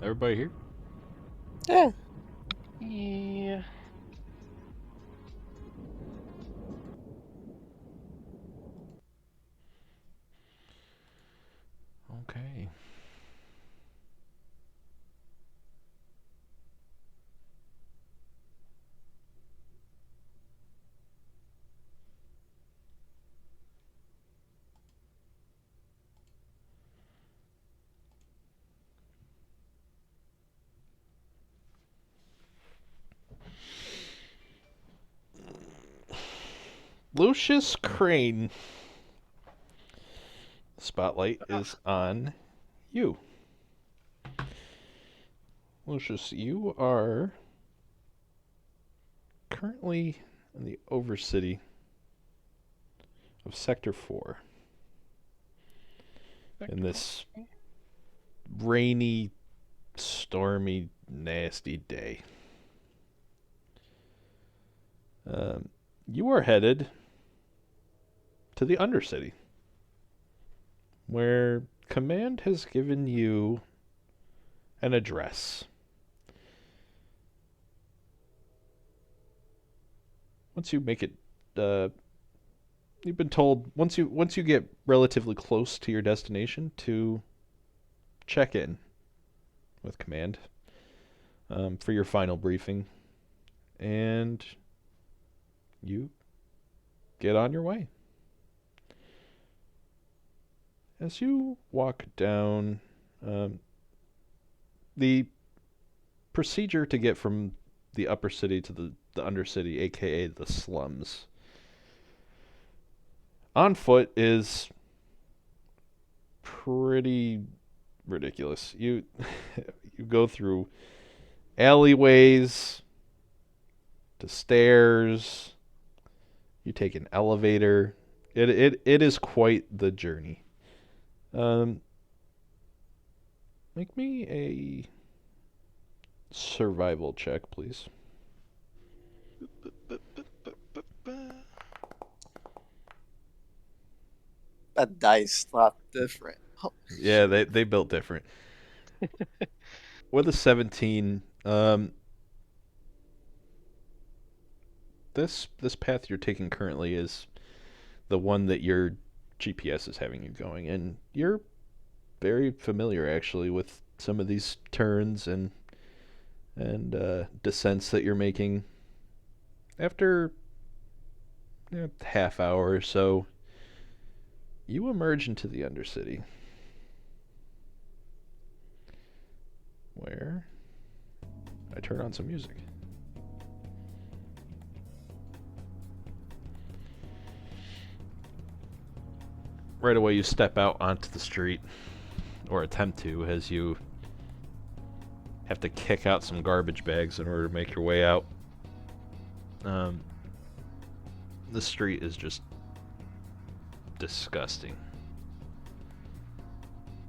Everybody here? Yeah. Yeah. Okay. Lucius Crane. Spotlight is on you. Lucius, you are currently in the Overcity of Sector 4 in this rainy, stormy, nasty day. You are headed to the Undercity, where Command has given you an address. Once you make it, you've been told once you get relatively close to your destination to check in with Command for your final briefing, and you get on your way. As you walk down, the procedure to get from the upper city to the undercity, aka the slums, on foot is pretty ridiculous. You go through alleyways to stairs. You take an elevator. It is quite the journey. Um, Make me a survival check, please. That dice not different. Oh, Yeah, shoot. they built different. With a 17, this path you're taking currently is the one that your GPS is having you going, and you're very familiar actually with some of these turns and descents that you're making. After half hour or so, you emerge into the Undercity, where I turn on some music. Right away, you step out onto the street, or attempt to, as you have to kick out some garbage bags in order to make your way out. Um, the street is just disgusting.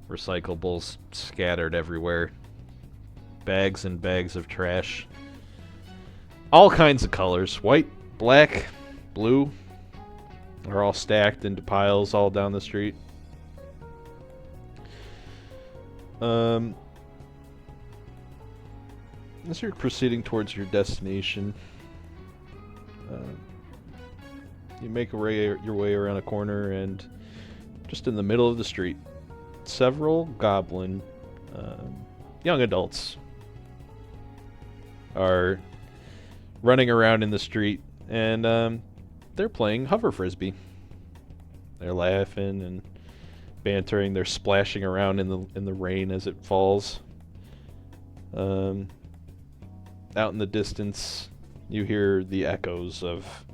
Recyclables scattered everywhere. Bags and bags of trash. All kinds of colors. White, black, blue. Are all stacked into piles all down the street. As you're proceeding towards your destination, you make your way around a corner, and just in the middle of the street, several goblin young adults are running around in the street, and they're playing hover frisbee. They're laughing and bantering. They're splashing around in the rain as it falls. Out in the distance, you hear the echoes of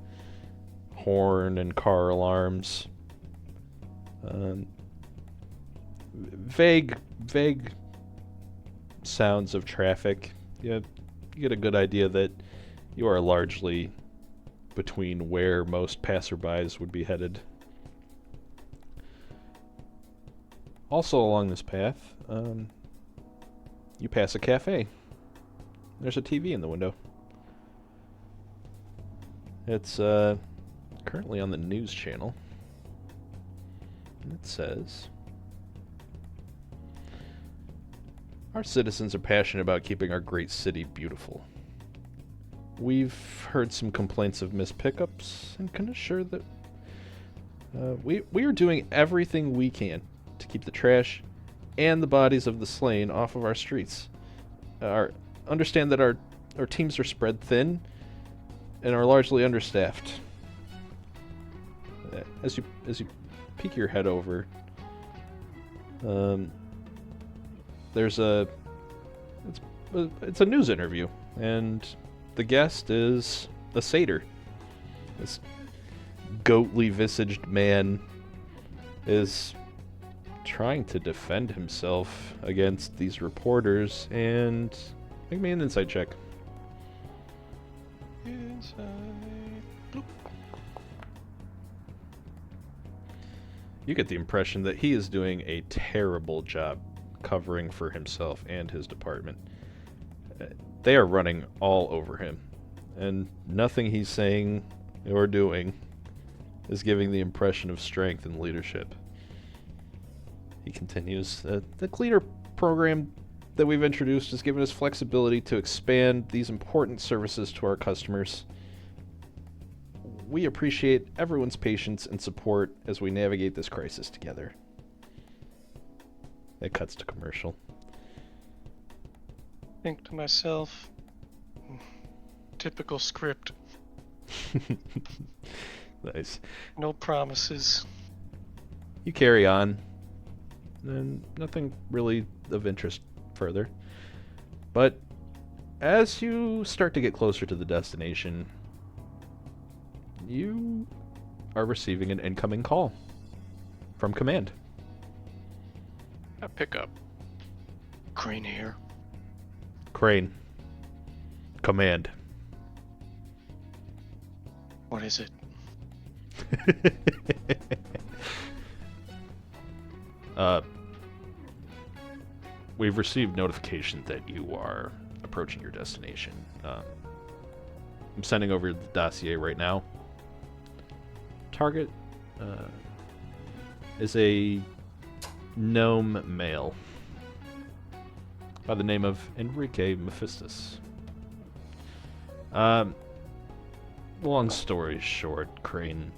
horn and car alarms. Vague sounds of traffic. You get a good idea that you are largely between where most passerbys would be headed. Also along this path, you pass a cafe. There's a TV in the window. It's currently on the news channel. And it says, Our citizens are passionate about keeping our great city beautiful. We've heard some complaints of missed pickups and can assure that we are doing everything we can to keep the trash and the bodies of the slain off of our streets. Understand that our teams are spread thin and are largely understaffed. As you peek your head over, there's it's a news interview, and the guest is a satyr. This goatly visaged man is trying to defend himself against these reporters, and make me an insight check. Inside. Bloop. You get the impression that he is doing a terrible job covering for himself and his department. They are running all over him, and nothing he's saying or doing is giving the impression of strength and leadership. He continues, the cleaner program that we've introduced has given us flexibility to expand these important services to our customers. We appreciate everyone's patience and support as we navigate this crisis together. It cuts to commercial. Think to myself, typical script. Nice. No promises. You carry on, and nothing really of interest further. But as you start to get closer to the destination, you are receiving an incoming call from command. I pick up. Crane here. Crane. Command. What is it? We've received notification that you are approaching your destination. I'm sending over the dossier right now. Target is a gnome male by the name of Enrique Mephistus. Long story short, Crane.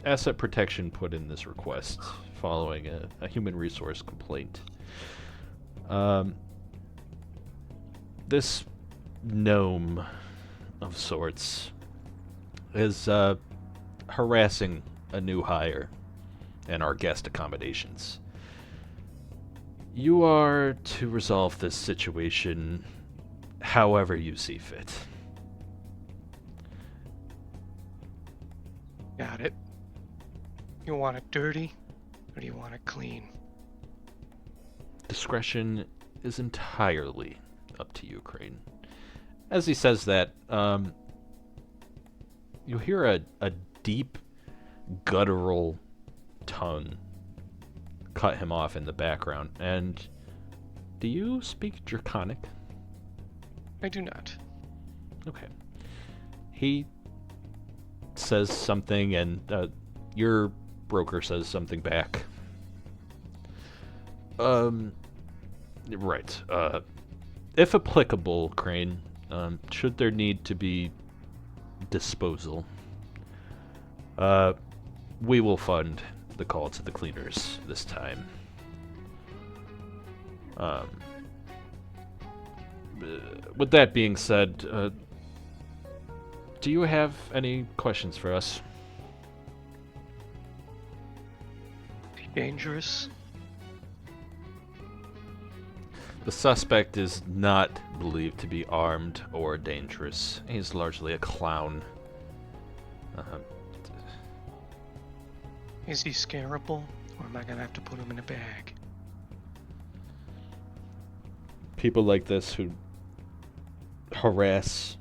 Asset Protection put in this request following a human resource complaint. This gnome of sorts is harassing a new hire and our guest accommodations. You are to resolve this situation however you see fit. Got it. You want it dirty, or do you want it clean? Discretion is entirely up to you, Crane. As he says that, you hear a deep, guttural tongue cut him off in the background. And do you speak Draconic? I do not. Okay. He says something, and your broker says something back. Right. If applicable, Crane, should there need to be disposal, we will fund the call to the cleaners this time. With that being said, do you have any questions for us? Dangerous? The suspect is not believed to be armed or dangerous. He's largely a clown. Is he scarable, or am I gonna have to put him in a bag? People like this who harass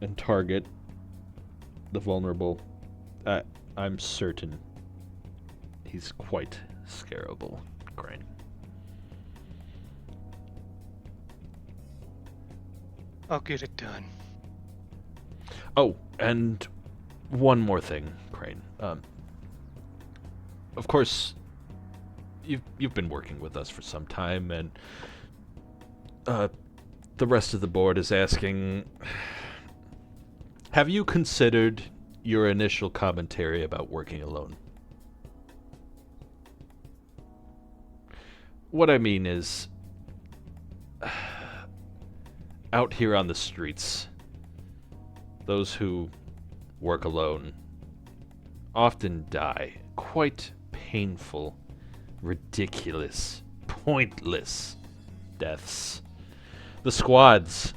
and target the vulnerable, I'm certain he's quite scarable, Crane. I'll get it done. Oh, and one more thing, Crane. Of course, you've you've been working with us for some time, and the rest of the board is asking, have you considered your initial commentary about working alone? What I mean is, out here on the streets, those who work alone often die quite painful, ridiculous, pointless deaths. The squads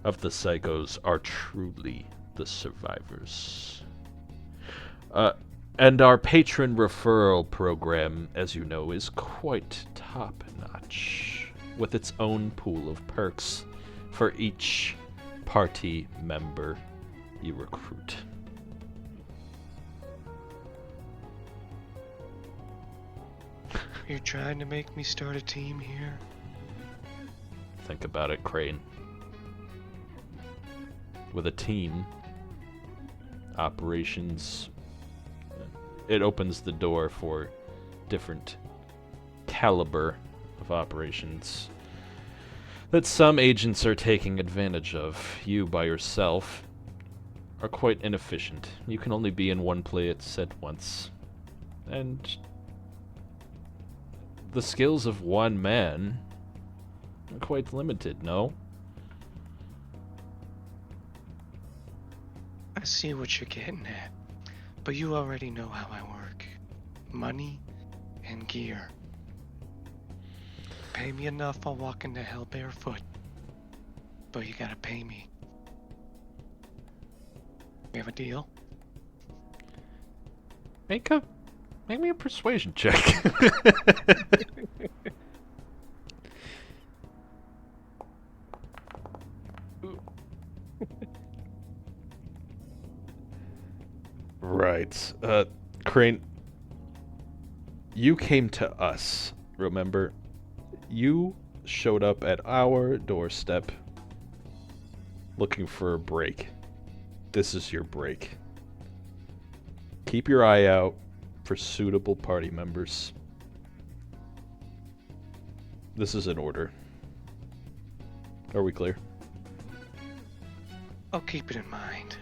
of the psychos are truly the survivors. And our patron referral program, as you know, is quite top-notch, with its own pool of perks for each party member you recruit. You're trying to make me start a team here? Think about it, Crane. With a team, operations, it opens the door for different caliber of operations that some agents are taking advantage of. You, by yourself, are quite inefficient. You can only be in one place at once. And the skills of one man are quite limited, no? I see what you're getting at, but you already know how I work. Money and gear. Pay me enough, I'll walk into hell barefoot. But you gotta pay me. We have a deal? Make me a persuasion check. Right. Crane, you came to us, remember? You showed up at our doorstep looking for a break. This is your break. Keep your eye out for suitable party members. This is an order. Are we clear? I'll keep it in mind.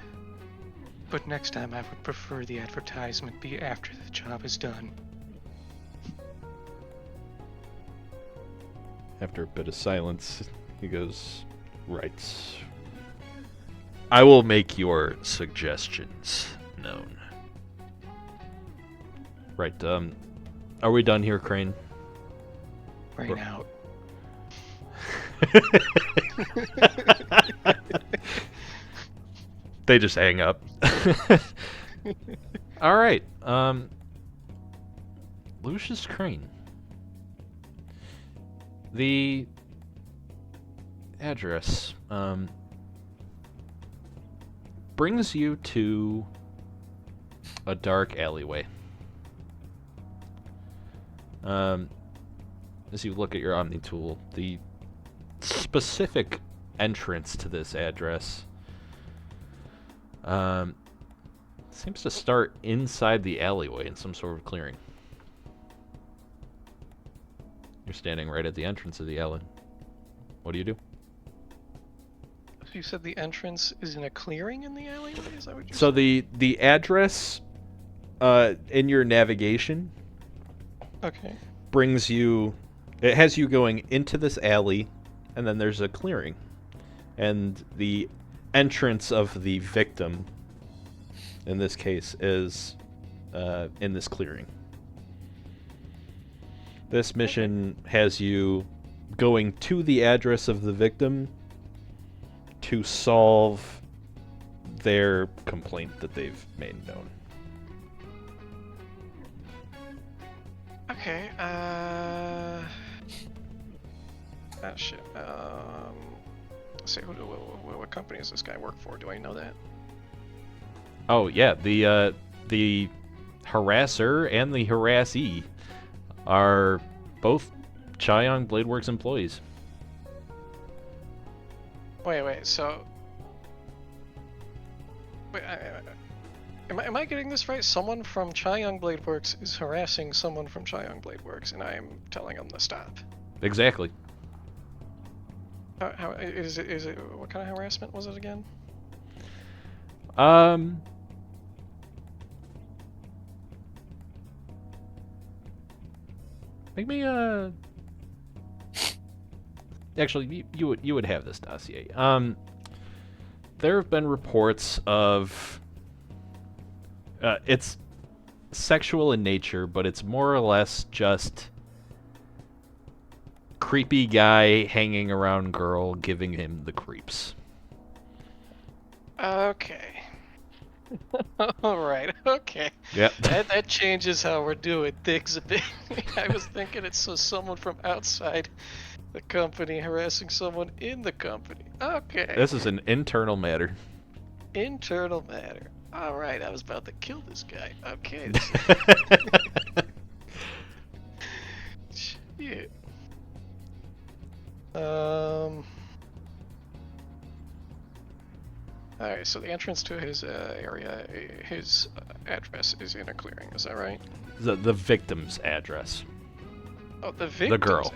But next time I would prefer the advertisement be after the job is done. After a bit of silence, he goes, right. I will make your suggestions known. Right, are we done here, Crane? Right out. They just hang up. All right. Lucius Crane. The address brings you to a dark alleyway. As you look at your Omni tool, the specific entrance to this address seems to start inside the alleyway in some sort of clearing. You're standing right at the entrance of the alley. What do you do? So you said the entrance is in a clearing in the alleyway? Is that what you're So saying? the address in your navigation Okay. brings you, it has you going into this alley, and then there's a clearing, and the entrance of the victim in this case is in this clearing. This mission has you going to the address of the victim to solve their complaint that they've made known. Okay, shit. Let's see, what company does this guy work for? Do I know that? Oh yeah, the harasser and the harassee are both Chaeyoung Bladeworks employees. Wait, so... Wait, Am I getting this right? Someone from Chaeyoung Blade Works is harassing someone from Chaeyoung Blade Works, and I am telling them to stop. Exactly. How is it? Is it what kind of harassment was it again? Um, make me Actually, you would have this dossier. There have been reports of it's sexual in nature, but it's more or less just creepy guy hanging around girl giving him the creeps. Okay. All right. Okay. Yep. That changes how we're doing things a bit. I was thinking it's someone from outside the company harassing someone in the company. Okay. This is an internal matter. Internal matter. All right. I was about to kill this guy. Okay. Shit. Alright, so the entrance to his area, his address is in a clearing, is that right? The victim's address. Oh, the victim's girl.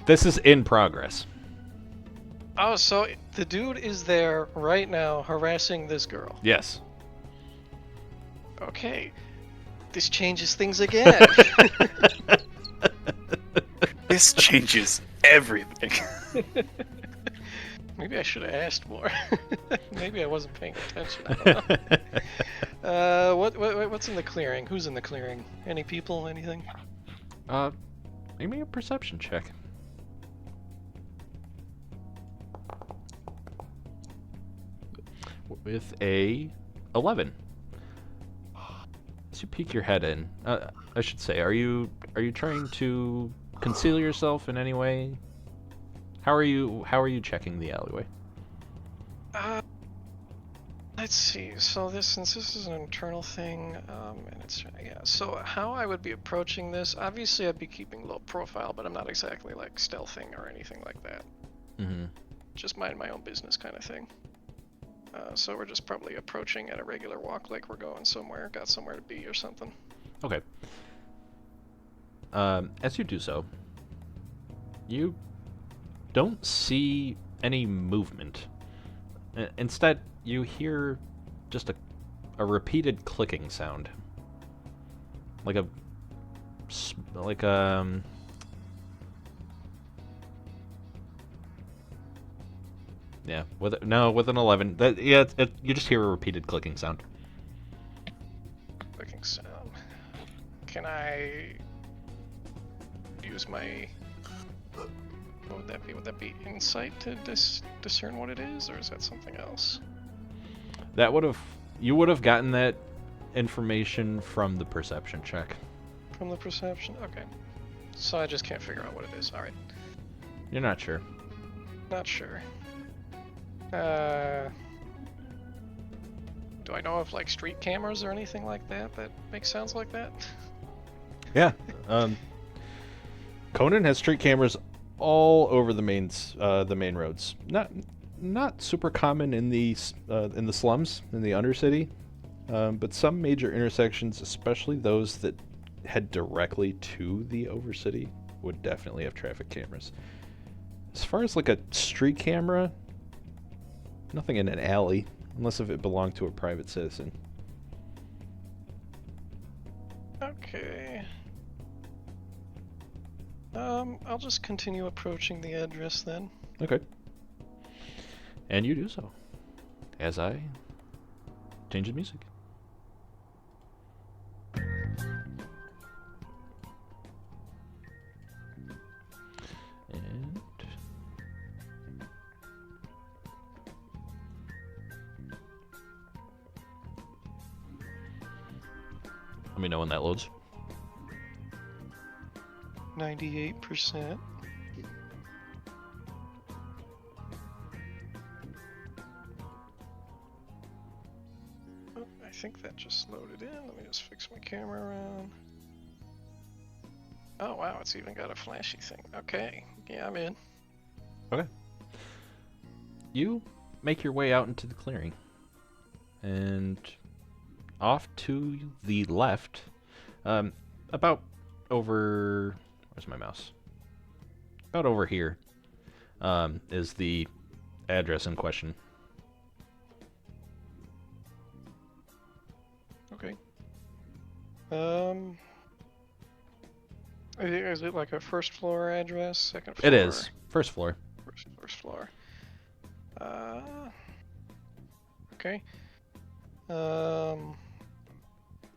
This is in progress. Oh, so the dude is there right now harassing this girl. Yes. Okay. This changes things again. This changes everything. Maybe I should have asked more. Maybe I wasn't paying attention. I don't know. What's in the clearing? Who's in the clearing? Any people? Anything? Make me a perception check. With a 11. As you peek your head in, I should say, are you trying to conceal yourself in any way? How are you checking the alleyway? Let's see. So since this is an internal thing, and it's yeah. So how I would be approaching this? Obviously, I'd be keeping low profile, but I'm not exactly like stealthing or anything like that. Mm-hmm. Just mind my own business kind of thing. So we're just probably approaching at a regular walk, like we're going somewhere, got somewhere to be or something. Okay. As you do so, you don't see any movement. Instead, you hear just a repeated clicking sound, like yeah, with an 11. You just hear a repeated clicking sound. Clicking sound. Can I use my? What would that be? Would that be insight to discern what it is, or is that something else? You would have gotten that information from the perception check. From the perception? Okay. So I just can't figure out what it is. Alright. You're not sure. Not sure. Do I know of like street cameras or anything like that make sounds like that? Yeah. Conan has street cameras all over the main roads. Not super common in the slums in the Undercity, but some major intersections, especially those that head directly to the Overcity, would definitely have traffic cameras. As far as like a street camera, nothing in an alley, unless if it belonged to a private citizen. Okay. I'll just continue approaching the address then. Okay. And you do so, as I change the music. And let me know when that loads. 98%. Oh, I think that just loaded in. Let me just fix my camera around. Oh wow, it's even got a flashy thing. Okay, yeah, I'm in. Okay. You make your way out into the clearing, and off to the left, about over. Where's my mouse? About over here, is the address in question. Okay. Is it like a first floor address, second floor? It is first floor. First floor. Okay.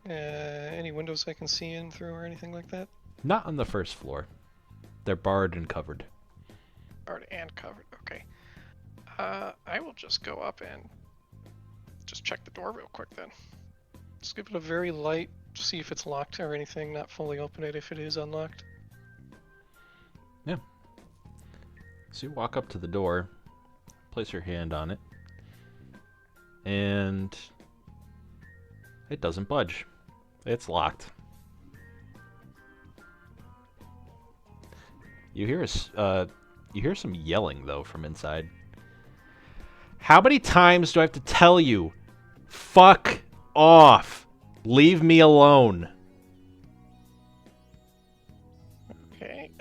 Any windows I can see in through or anything like that? Not on the first floor. They're barred and covered. Barred and covered. Okay. I will just go up and just check the door real quick then. Just give it a very light, see if it's locked or anything. Not fully open it if it is unlocked. Yeah. So you walk up to the door, place your hand on it, and it doesn't budge. It's locked. You hear some yelling though from inside. How many times do I have to tell you? Fuck off. Leave me alone. Okay.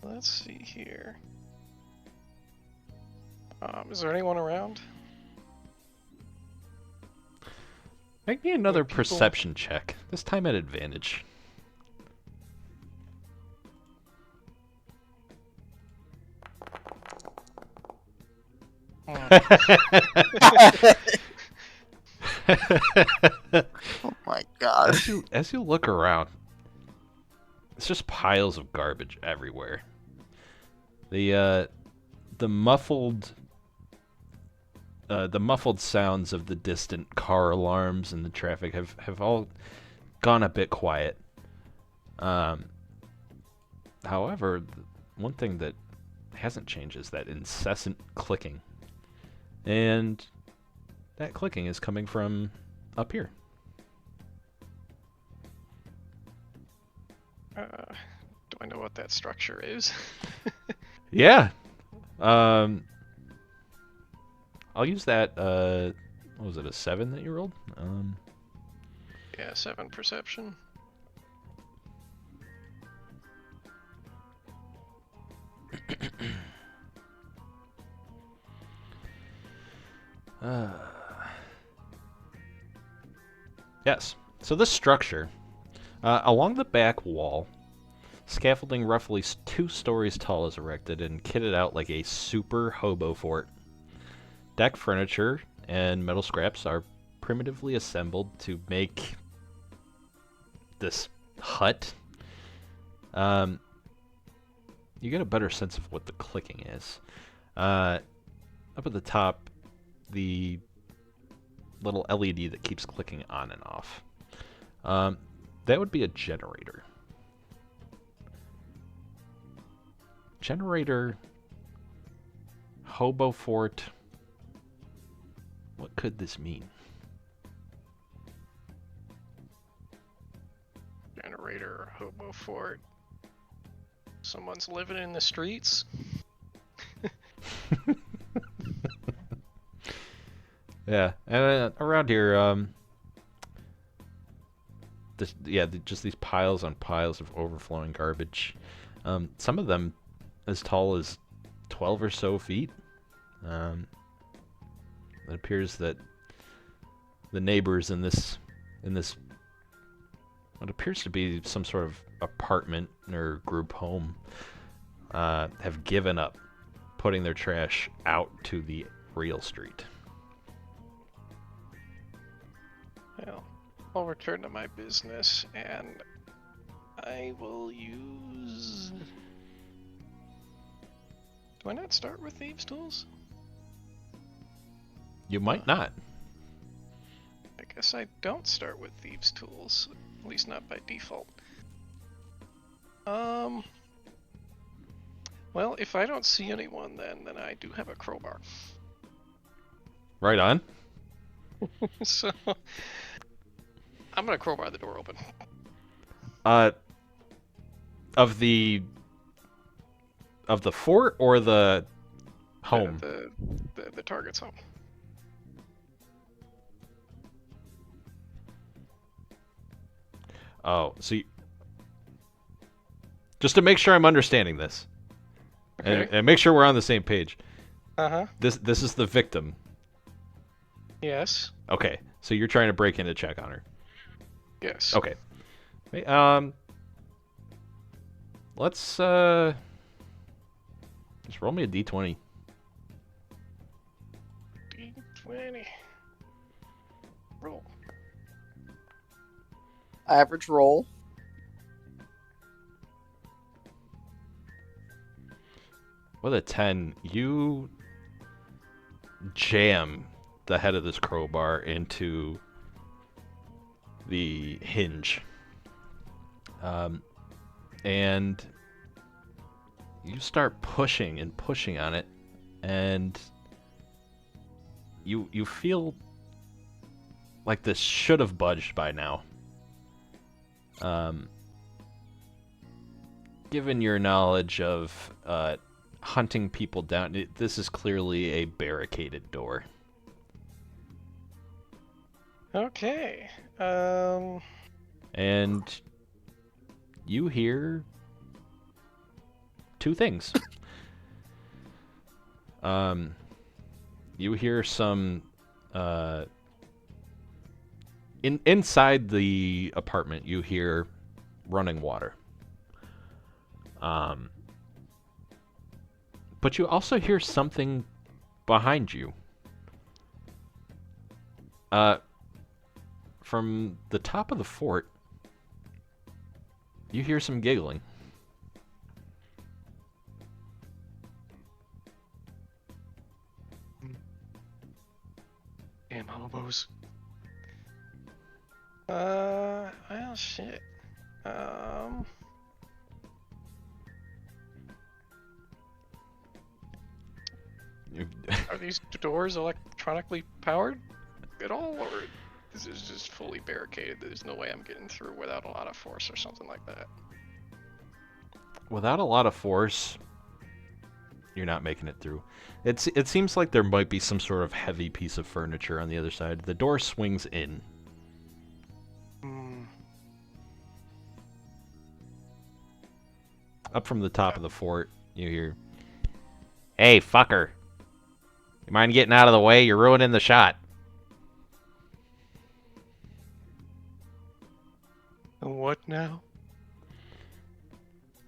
Let's see here. Is there anyone around? Make me another People- perception check. This time at advantage. Oh my god. As you look around, it's just piles of garbage everywhere. The muffled sounds of the distant car alarms and the traffic have all gone a bit quiet. However, one thing that hasn't changed is that incessant clicking. And that clicking is coming from up here. Do I know what that structure is? Yeah. I'll use that, what was it, a 7 that you rolled? Yeah, 7 perception. Yes. So this structure, along the back wall, scaffolding roughly 2 stories tall is erected and kitted out like a super hobo fort. Deck furniture and metal scraps are primitively assembled to make this hut. You get a better sense of what the clicking is. Up at the top, the little LED that keeps clicking on and off. That would be a generator. Generator, hobo fort. What could this mean? Generator, hobo fort. Someone's living in the streets. Yeah, and around here, just these piles on piles of overflowing garbage. Some of them as tall as 12 or so feet. It appears that the neighbors in this what appears to be some sort of apartment or group home have given up putting their trash out to the real street. Well, I'll return to my business and I will use... Do I not start with thieves' tools? You might not. I guess I don't start with thieves' tools, at least not by default. Well, if I don't see anyone, then I do have a crowbar. Right on. So I'm gonna crowbar the door open. Of the fort or the home? The target's home. Oh, so just to make sure I'm understanding this, Okay. and make sure we're on the same page. Uh-huh. This is the victim. Yes. Okay, so you're trying to break in to check on her. Yes. Okay. Hey, let's just roll me a d20. D20. Roll. Average roll. With a 10, you jam the head of this crowbar into the hinge. And you start pushing and pushing on it, and you feel like this should have budged by now. Given your knowledge of hunting people down, this is clearly a barricaded door. Okay. And you hear two things. You hear some inside the apartment. You hear running water. But you also hear something behind you. From the top of the fort, you hear some giggling. Damn hobos. Well, shit. Are these doors electronically powered at all, or this is just fully barricaded? There's no way I'm getting through without a lot of force or something like that. Without a lot of force, you're not making it through. It seems like there might be some sort of heavy piece of furniture on the other side. The door swings in. Up from the top of the fort, you hear, "Hey, fucker. You mind getting out of the way? You're ruining the shot." And what now?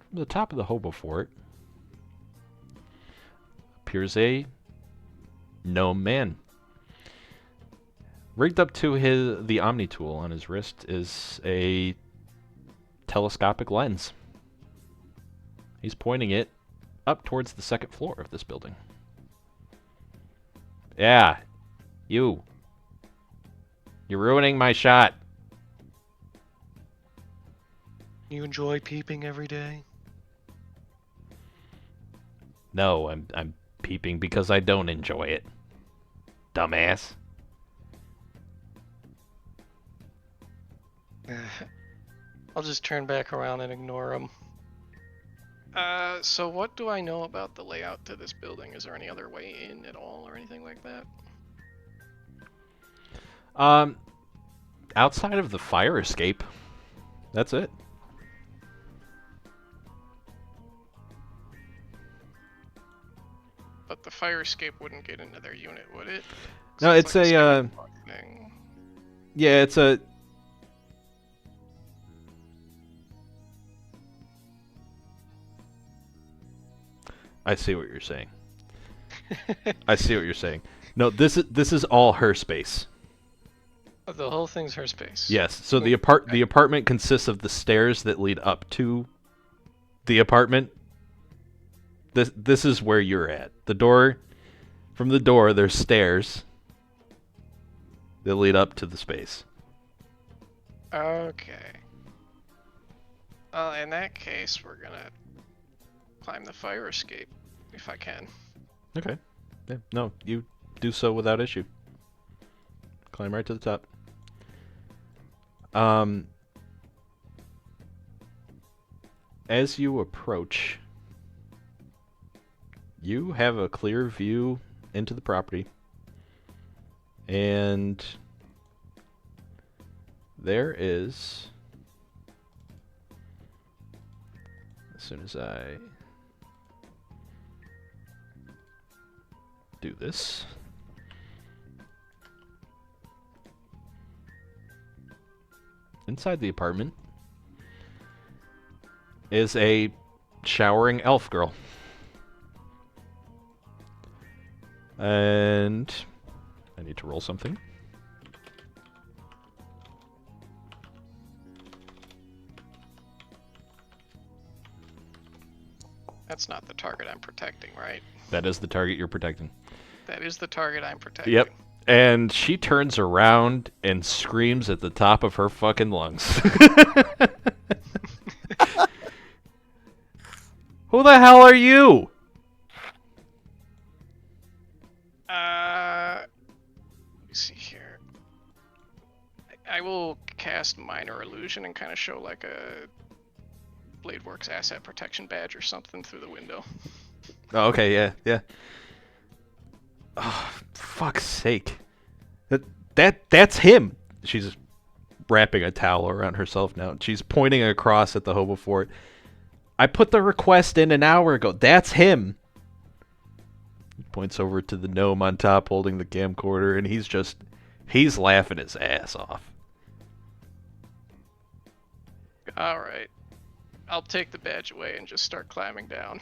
From the top of the hobo fort appears a gnome man. Rigged up to the Omni tool on his wrist is a telescopic lens. He's pointing it up towards the second floor of this building. "Yeah, you're ruining my shot." You enjoy peeping every day? "No, I'm peeping because I don't enjoy it. Dumbass." I'll just turn back around and ignore him. So what do I know about the layout to this building? Is there any other way in at all or anything like that? Outside of the fire escape, that's it. But the fire escape wouldn't get into their unit, would it? No, it's like a, escape pod thing. yeah, it's a... I see what you're saying. I see what you're saying. No, this is all her space. Oh, the whole thing's her space. Yes. So the Okay. the apartment consists of the stairs that lead up to the apartment. This is where you're at. From the door there's stairs that lead up to the space. Okay. Well, in that case, we're gonna climb the fire escape if I can. Okay. Yeah, no, you do so without issue. Climb right to the top. As you approach, you have a clear view into the property, and there is soon as I do this. Inside the apartment is a showering elf girl. And I need to roll something. That's not the target I'm protecting, right? That is the target you're protecting. That is the target I'm protecting. Yep. And she turns around and screams at the top of her fucking lungs. Who the hell are you? Let me see here. I will cast Minor Illusion and kind of show like a Bladeworks asset protection badge or something through the window. Oh, okay, yeah, yeah. Oh, fuck's sake. That's him. She's wrapping a towel around herself now. She's pointing across at the hobo fort. I put the request in an hour ago. That's him. He points over to the gnome on top holding the camcorder, and he's laughing his ass off. Alright. I'll take the badge away and just start climbing down.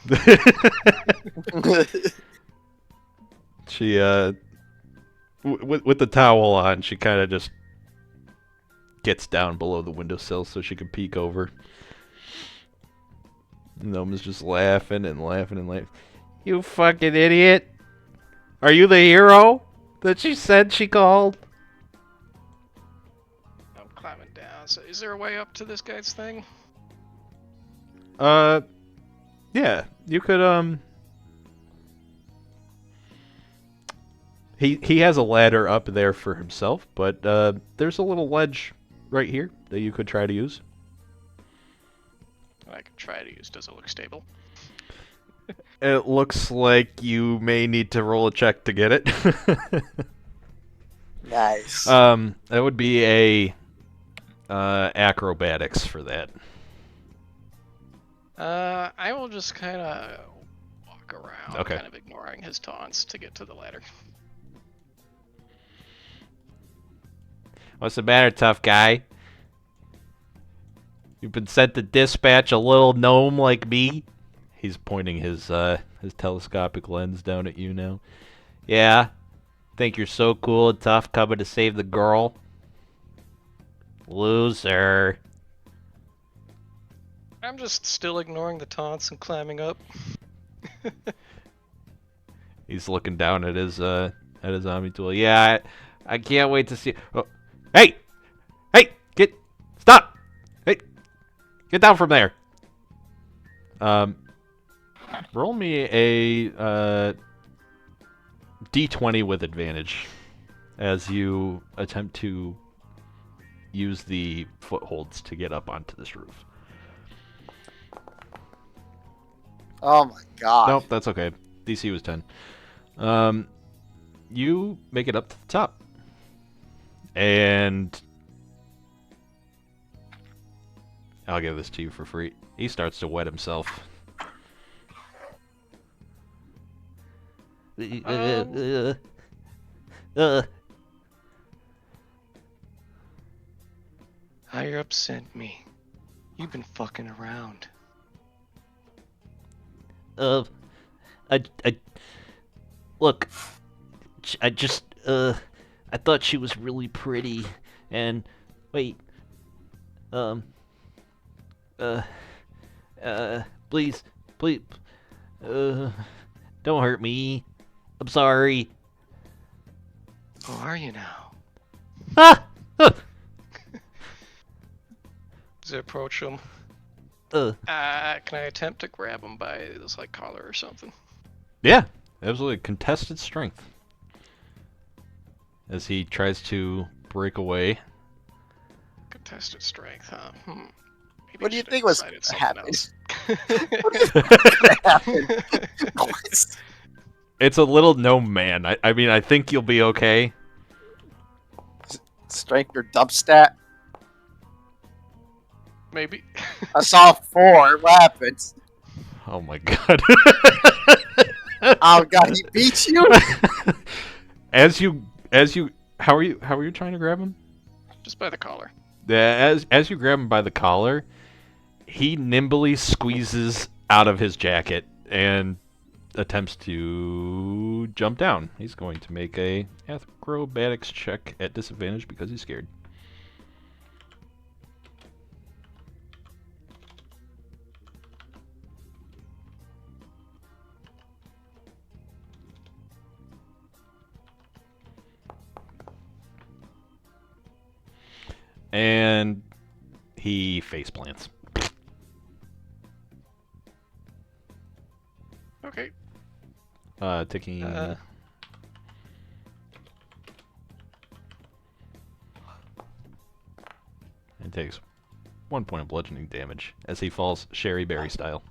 She, with the towel on, she kind of just gets down below the windowsill so she can peek over. The gnome is just laughing and laughing and laughing. You fucking idiot! Are you the hero that she said she called? I'm climbing down. So is there a way up to this guy's thing? Yeah, you could, He has a ladder up there for himself, but, there's a little ledge right here that you could try to use. I can try to use. Does it look stable? It looks like you may need to roll a check to get it. Nice. That would be a, acrobatics for that. I will just kind of walk around, Okay. kind of ignoring his taunts to get to the ladder. What's the matter, tough guy? You've been sent to dispatch a little gnome like me? He's pointing his telescopic lens down at you now. Yeah? Think you're so cool and tough coming to save the girl? Loser. I'm just still ignoring the taunts and climbing up. He's looking down at his zombie tool. Yeah, I can't wait to see. Oh, hey, stop! Hey, get down from there. Roll me a D20 with advantage as you attempt to use the footholds to get up onto this roof. Oh my god. Nope, that's okay. DC was 10. You make it up to the top. And I'll give this to you for free. He starts to wet himself. Higher up sent me. You've been fucking around. Look, I thought she was really pretty, and, wait, please, don't hurt me. I'm sorry. Who are you now? Ah! Does it approach him? Can I attempt to grab him by his like collar or something? Yeah, absolutely. Contested strength. As he tries to break away. Contested strength, huh? Maybe What I do you should think have was decided something happening? else. What do you think was happening? It's a little gnome man. I mean, I think you'll be okay. Strength or dump stat? Maybe. I saw 4. What happens? Oh my god. Oh god, he beat you? as you, how are you trying to grab him? Just by the collar. Yeah, as you grab him by the collar, he nimbly squeezes out of his jacket and attempts to jump down. He's going to make a acrobatics check at disadvantage because he's scared. And he face plants. Okay. Taking and takes 1 point of bludgeoning damage as he falls Sherry Berry style.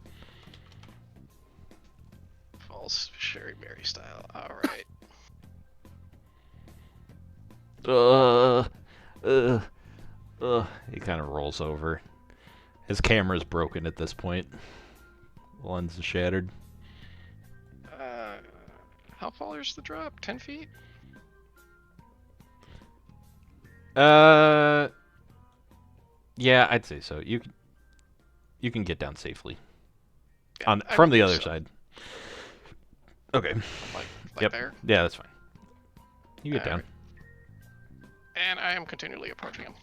False Sherry Berry style. All right. He kind of rolls over. His camera's broken at this point. The lens is shattered. How far is the drop? 10 feet? Yeah, I'd say so. You can get down safely. Yeah, I From the believe other so. side. Okay. Like Yep. there. Yeah, that's fine. You get down. Alright. And I am continually approaching him.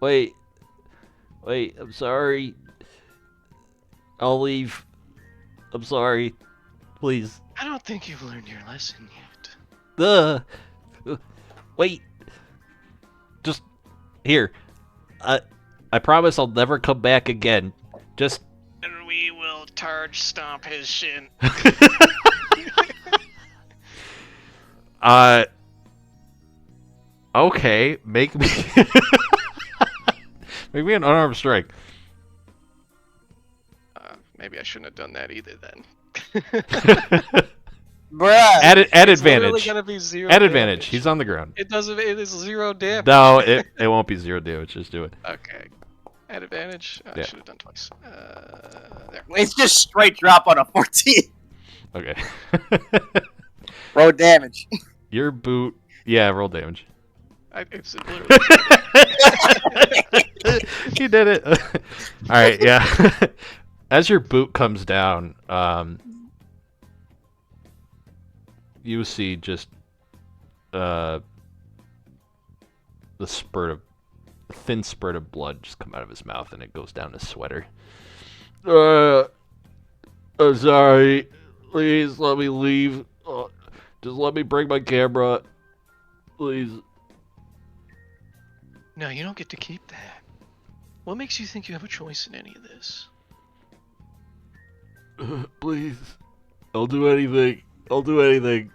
Wait, I'm sorry. I'll leave. I'm sorry. Please. I don't think you've learned your lesson yet. Wait. Just here. I promise I'll never come back again. Just And we will charge stomp his shin. Okay, make me make me an unarmed strike. Maybe I shouldn't have done that either then. Bruh. At It's literally advantage. gonna be zero At advantage. damage. He's on the ground. It doesn't. It is 0 damage. No, it won't be 0 damage. Just do it. Okay. At advantage. I Yeah. should have done twice. There. It's just straight drop on a 14. Okay. Roll damage. Your boot. Yeah, roll damage. It's literally. You did it. All right, yeah. As your boot comes down, you see just the thin spurt of blood just come out of his mouth, and it goes down his sweater. I'm sorry. Please let me leave. Just let me bring my camera. Please. No, you don't get to keep that. What makes you think you have a choice in any of this? Please. I'll do anything. I'll do anything.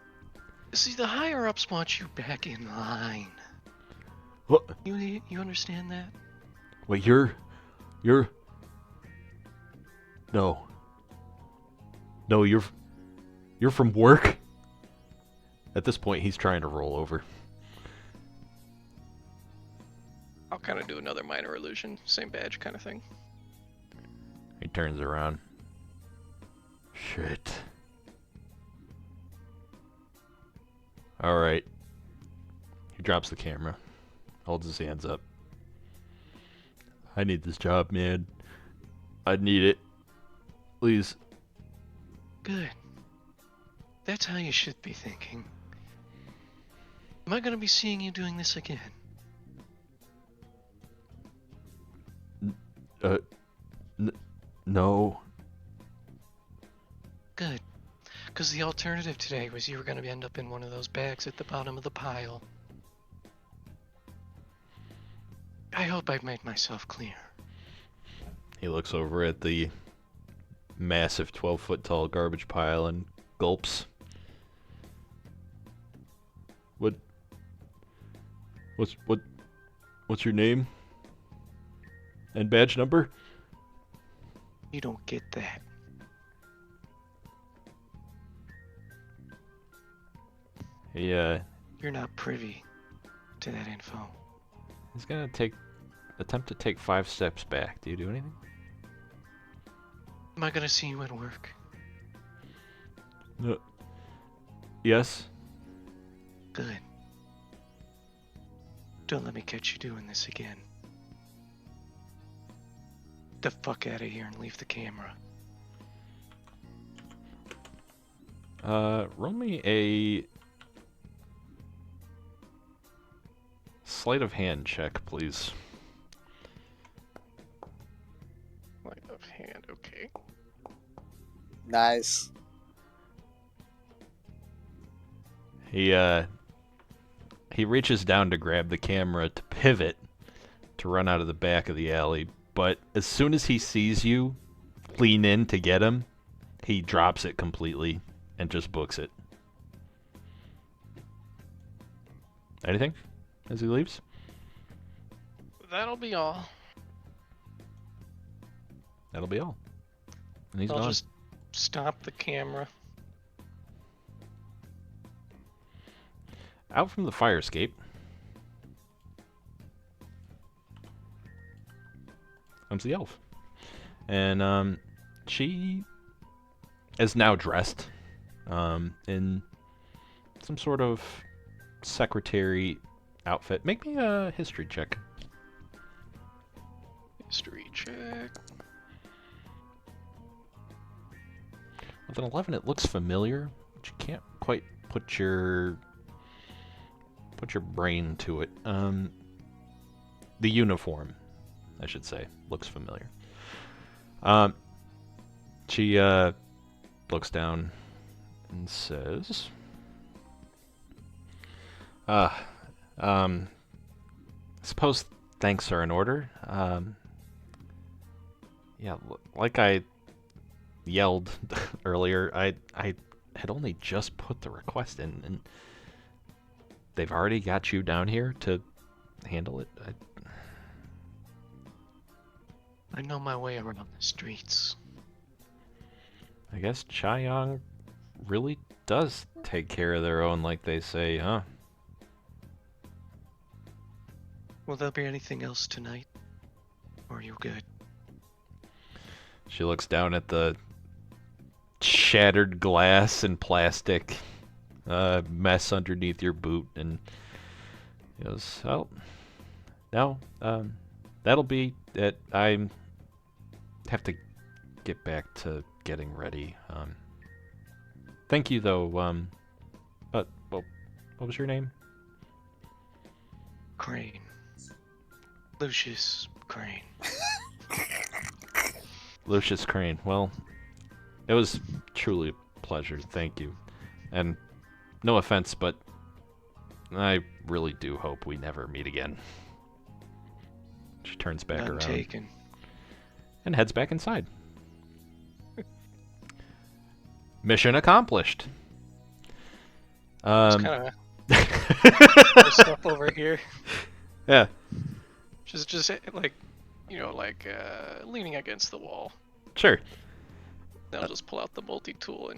See, the higher ups want you back in line. What? You understand that? Wait, you're... No. No, you're from work? At this point, he's trying to roll over. I'll kind of do another minor illusion, same badge kind of thing. He turns around. Shit. Alright. He drops the camera. Holds his hands up. I need this job, man. I need it. Please. Good. That's how you should be thinking. Am I gonna be seeing you doing this again? No. Good. Because the alternative today was you were gonna end up in one of those bags at the bottom of the pile. I hope I've made myself clear. He looks over at the massive 12-foot tall garbage pile and gulps. What's your name? And badge number? You don't get that. Yeah. You're not privy to that info. He's gonna attempt to take 5 steps back. Do you do anything? Am I gonna see you at work? Yes? Good. Don't let me catch you doing this again. Get the fuck out of here and leave the camera. Roll me a sleight of hand check, please. Sleight of hand, okay. Nice. He reaches down to grab the camera to pivot to run out of the back of the alley, but as soon as he sees you lean in to get him, he drops it completely and just books it. Anything as he leaves? That'll be all. That'll be all. And he's I'll gone. just stop the camera. Out from the fire escape comes the elf. And she is now dressed in some sort of secretary outfit. Make me a history check. History check. With an 11, it looks familiar, but you can't quite put your brain to it. The uniform, I should say, looks familiar. She looks down and says, suppose thanks are in order. Yeah, like I yelled earlier, I had only just put the request in, and they've already got you down here to handle it. I know my way around the streets. I guess Chaeyang really does take care of their own, like they say, huh? Will there be anything else tonight? Or are you good? She looks down at the shattered glass and plastic mess underneath your boot and goes, "Oh, no, that'll be it. I have to get back to getting ready. Thank you, though. Well, what was your name?" Crane. Lucius Crane. Lucius Crane. Well, it was truly a pleasure. Thank you. And no offense, but I really do hope we never meet again. She turns back None around taken. and heads back inside. Mission accomplished. It's kind of stuff over here. Yeah. Just like, leaning against the wall. Sure. Then I'll just pull out the multi-tool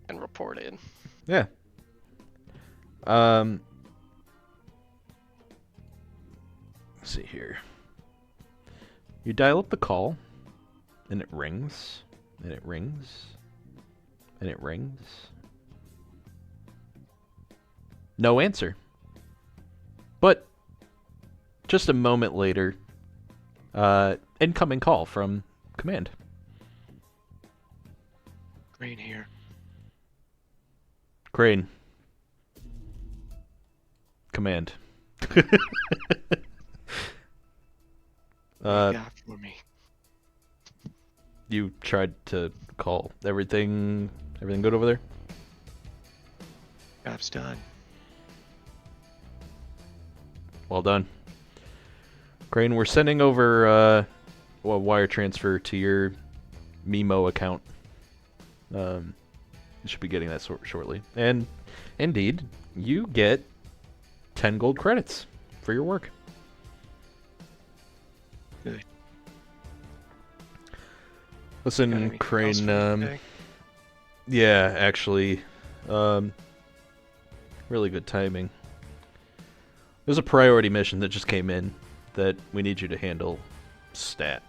and report in. Yeah. Let's see here. You dial up the call, and it rings, and it rings, and it rings. No answer. But just a moment later, incoming call from command. Crane here. Crane. Command. What you got for me? You tried to call. Everything good over there? Job's done. Well done. Crane, we're sending over a wire transfer to your Mimo account. You should be getting that shortly. And indeed, you get 10 gold credits for your work. Good. Got Listen, anything else Crane, for me today? yeah, actually, really good timing. There's a priority mission that just came in that we need you to handle stat.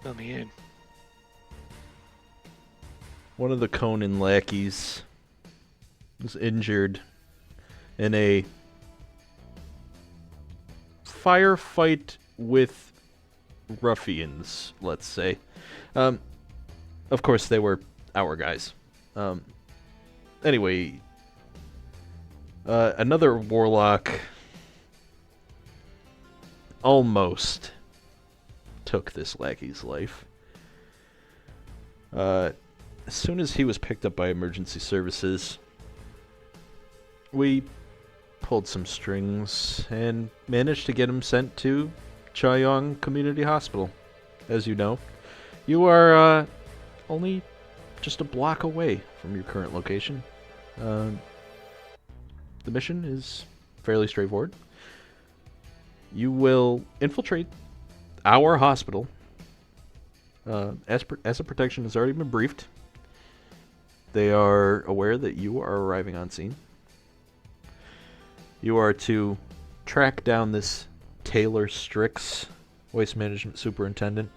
Let me in. One of the Conan lackeys was injured in a firefight with ruffians, let's say. Of course, they were our guys. Anyway, another warlock almost took this lackey's life. As soon as he was picked up by emergency services, we pulled some strings and managed to get him sent to Chaoyang Community Hospital. As you know, you are only just a block away from your current location. The mission is fairly straightforward. You will infiltrate our hospital. As a protection has already been briefed. They are aware that you are arriving on scene. You are to track down this Taylor Strix, waste management superintendent.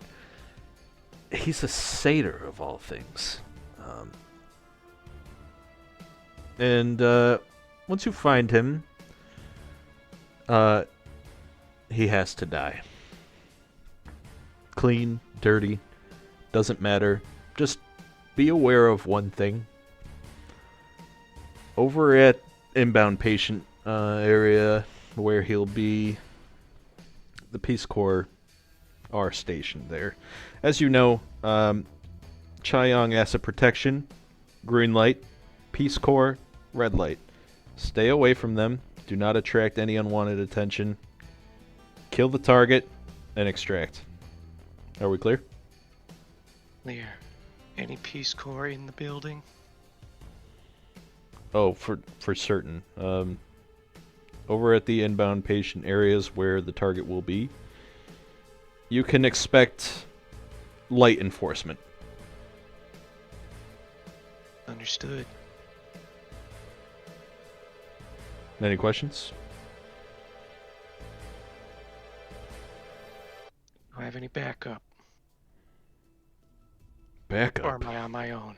He's a satyr of all things. And once you find him, he has to die. Clean, dirty, doesn't matter. Just be aware of one thing. Over at inbound patient area where he'll be, the Peace Corps are stationed there. As you know, Chaoyang Asset Protection, green light. Peace Corps, red light. Stay away from them. Do not attract any unwanted attention. Kill the target and extract. Are we clear? Clear. Any Peace Corps in the building? Oh, for certain. Over at the inbound patient areas where the target will be, you can expect light enforcement. Understood. Any questions? Do I have any backup? Backup. Or am I on my own?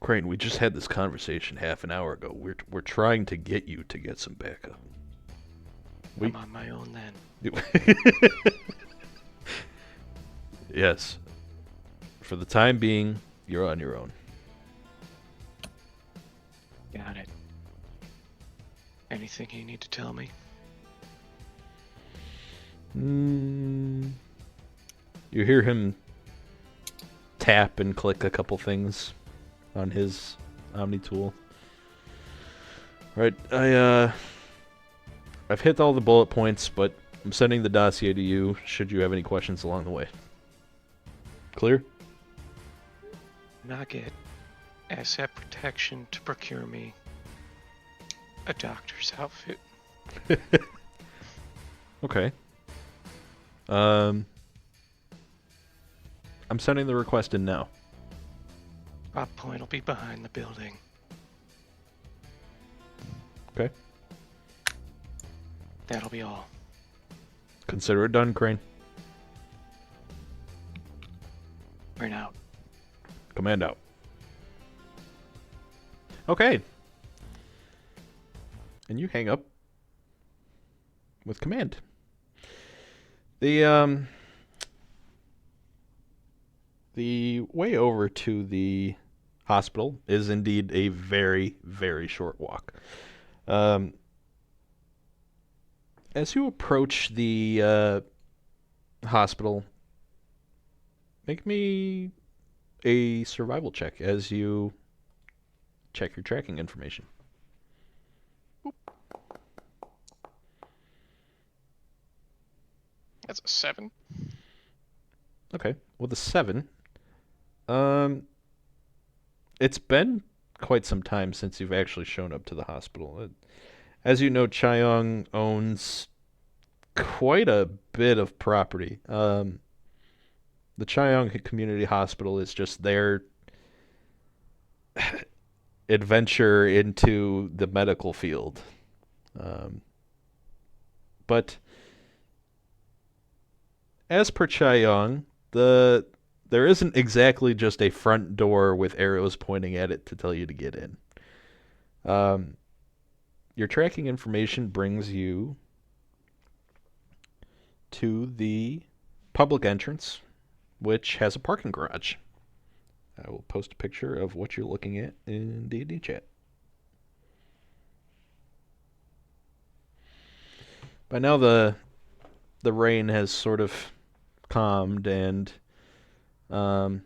Crane, we just had this conversation half an hour ago. We're trying to get you to get some backup. I'm on my own then. Yes. For the time being, you're on your own. Got it. Anything you need to tell me? You hear him tap and click a couple things on his Omni tool. Right, I've hit all the bullet points, but I'm sending the dossier to you should you have any questions along the way. Clear? Not get asset protection to procure me a doctor's outfit. Okay. I'm sending the request in now. Prop point will be behind the building. Okay. That'll be all. Consider it done, Crane. Right out. Command out. Okay. And you hang up with command. The way over to the hospital is indeed a very, very short walk. As you approach the hospital, make me a survival check as you check your tracking information. That's a 7. Okay, with a 7, it's been quite some time since you've actually shown up to the hospital. As you know, Chaoyang owns quite a bit of property. The Chaoyang Community Hospital is just their adventure into the medical field. But as per Chaeyong, there isn't exactly just a front door with arrows pointing at it to tell you to get in. Um, your tracking information brings you to the public entrance, which has a parking garage. I will post a picture of what you're looking at in D&D chat. By now the rain has sort of calmed and oh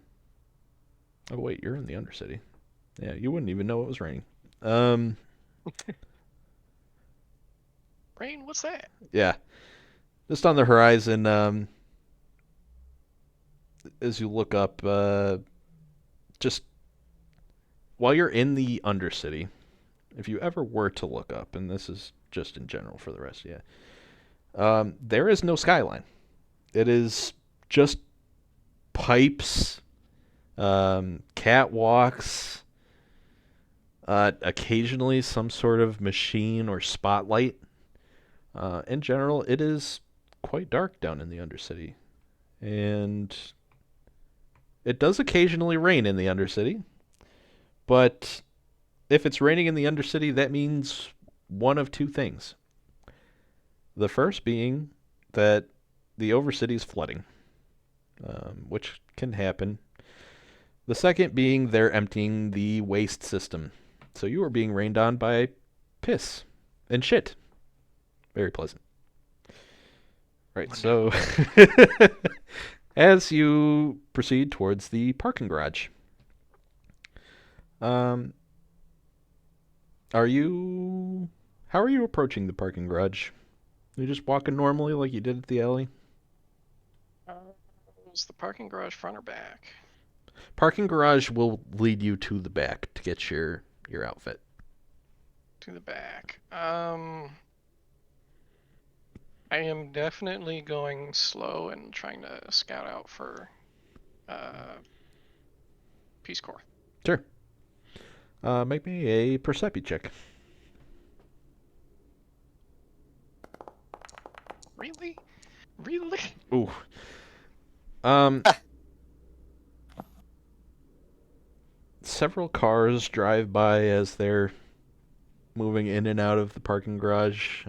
wait, you're in the Undercity. Yeah, you wouldn't even know it was raining. Um Rain, what's that? yeah. Just on the horizon, as you look up, just while you're in the Undercity, if you ever were to look up, and this is just in general for the rest of you, there is no skyline. It is just pipes, catwalks, occasionally some sort of machine or spotlight. In general, it is quite dark down in the Undercity. And it does occasionally rain in the Undercity, but if it's raining in the Undercity, that means one of two things. The first being that the Overcity is flooding, which can happen. The second being they're emptying the waste system. So you are being rained on by piss and shit. Very pleasant. Right, so as you proceed towards the parking garage, um, are you... How are you approaching the parking garage? You just walking normally like you did at the alley? Is the parking garage front or back? Parking garage will lead you to the back to get your outfit. To the back. I am definitely going slow and trying to scout out for Peace Corps. Sure. Make me a perception check. Really? Really? Ooh. Um, several cars drive by as they're moving in and out of the parking garage.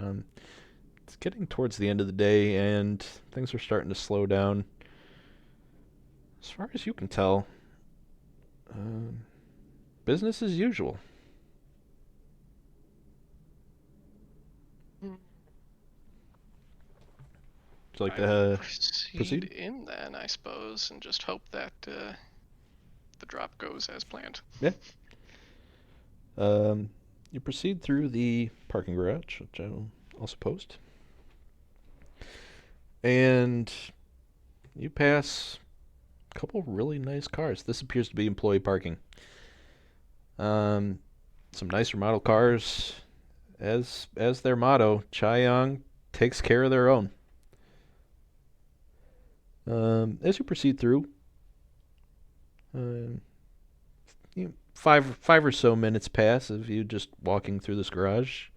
It's getting towards the end of the day, and things are starting to slow down. As far as you can tell, um, business as usual. Hmm. Would you like I will to proceed? in then, I suppose, and just hope that the drop goes as planned. Yeah. You proceed through the parking garage, which I will also post. And you pass a couple really nice cars. This appears to be employee parking. Some nicer model cars. As their motto, Chaeyong takes care of their own. As you proceed through, um, five or so minutes pass of you just walking through this garage.